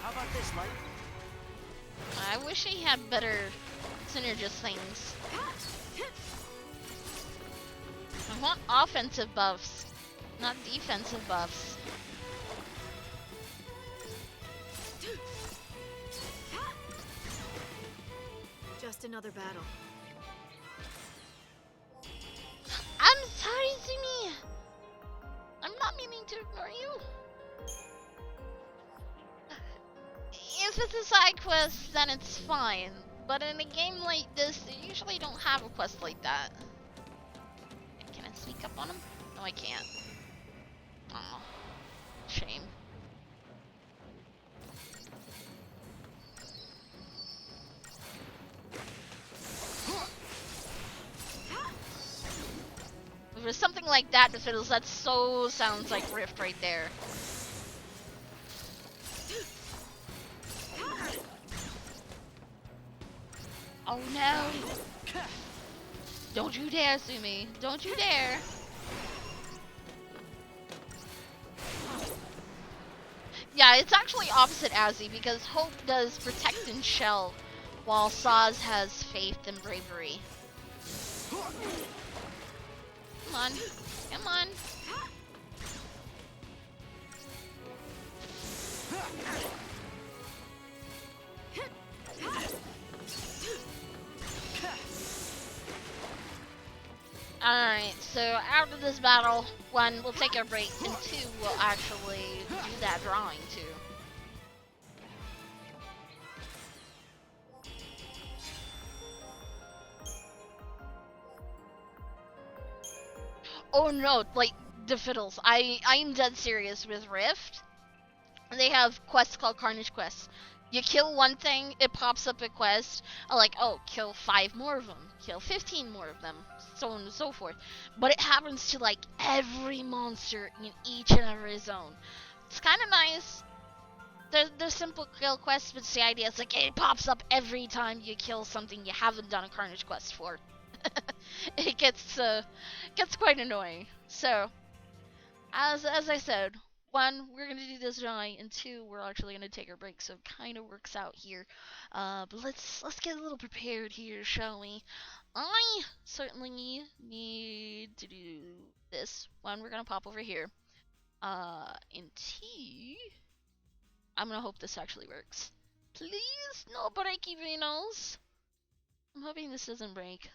How about this, Light? I wish he had better synergist things. I want offensive buffs, not defensive buffs. Just another battle. I'm sorry, Zumi. I'm not meaning to ignore you. If it's a side quest, then it's fine. But in a game like this, they usually don't have a quest like that. Can I sneak up on him? No, I can't. Aw. Shame. like that, the fiddles. That so sounds like Rift right there. Oh no! Don't you dare sue me! Don't you dare! Yeah, it's actually opposite Azzy because Hope does protect and shell, while Saz has faith and bravery. Come on. Come on. Alright, so after this battle, 1, we'll take our break, and 2, we'll actually do that drawing too. Oh no, like, the fiddles. I'm dead serious with Rift. They have quests called Carnage quests. You kill one thing, it pops up a quest, like, oh, kill 5 more of them, kill 15 more of them, so on and so forth. But it happens to, like, every monster in each and every zone. It's kind of nice. They're simple kill quests, but the idea is, like, it pops up every time you kill something you haven't done a Carnage quest for. It gets quite annoying. So, as I said, 1, we're gonna do this drawing, and 2, we're actually gonna take our break, so it kind of works out here. But let's get a little prepared here, shall we? I certainly need to do this. 1, we're gonna pop over here. In T, I'm gonna hope this actually works. Please, no breaky Venos. I'm hoping this doesn't break.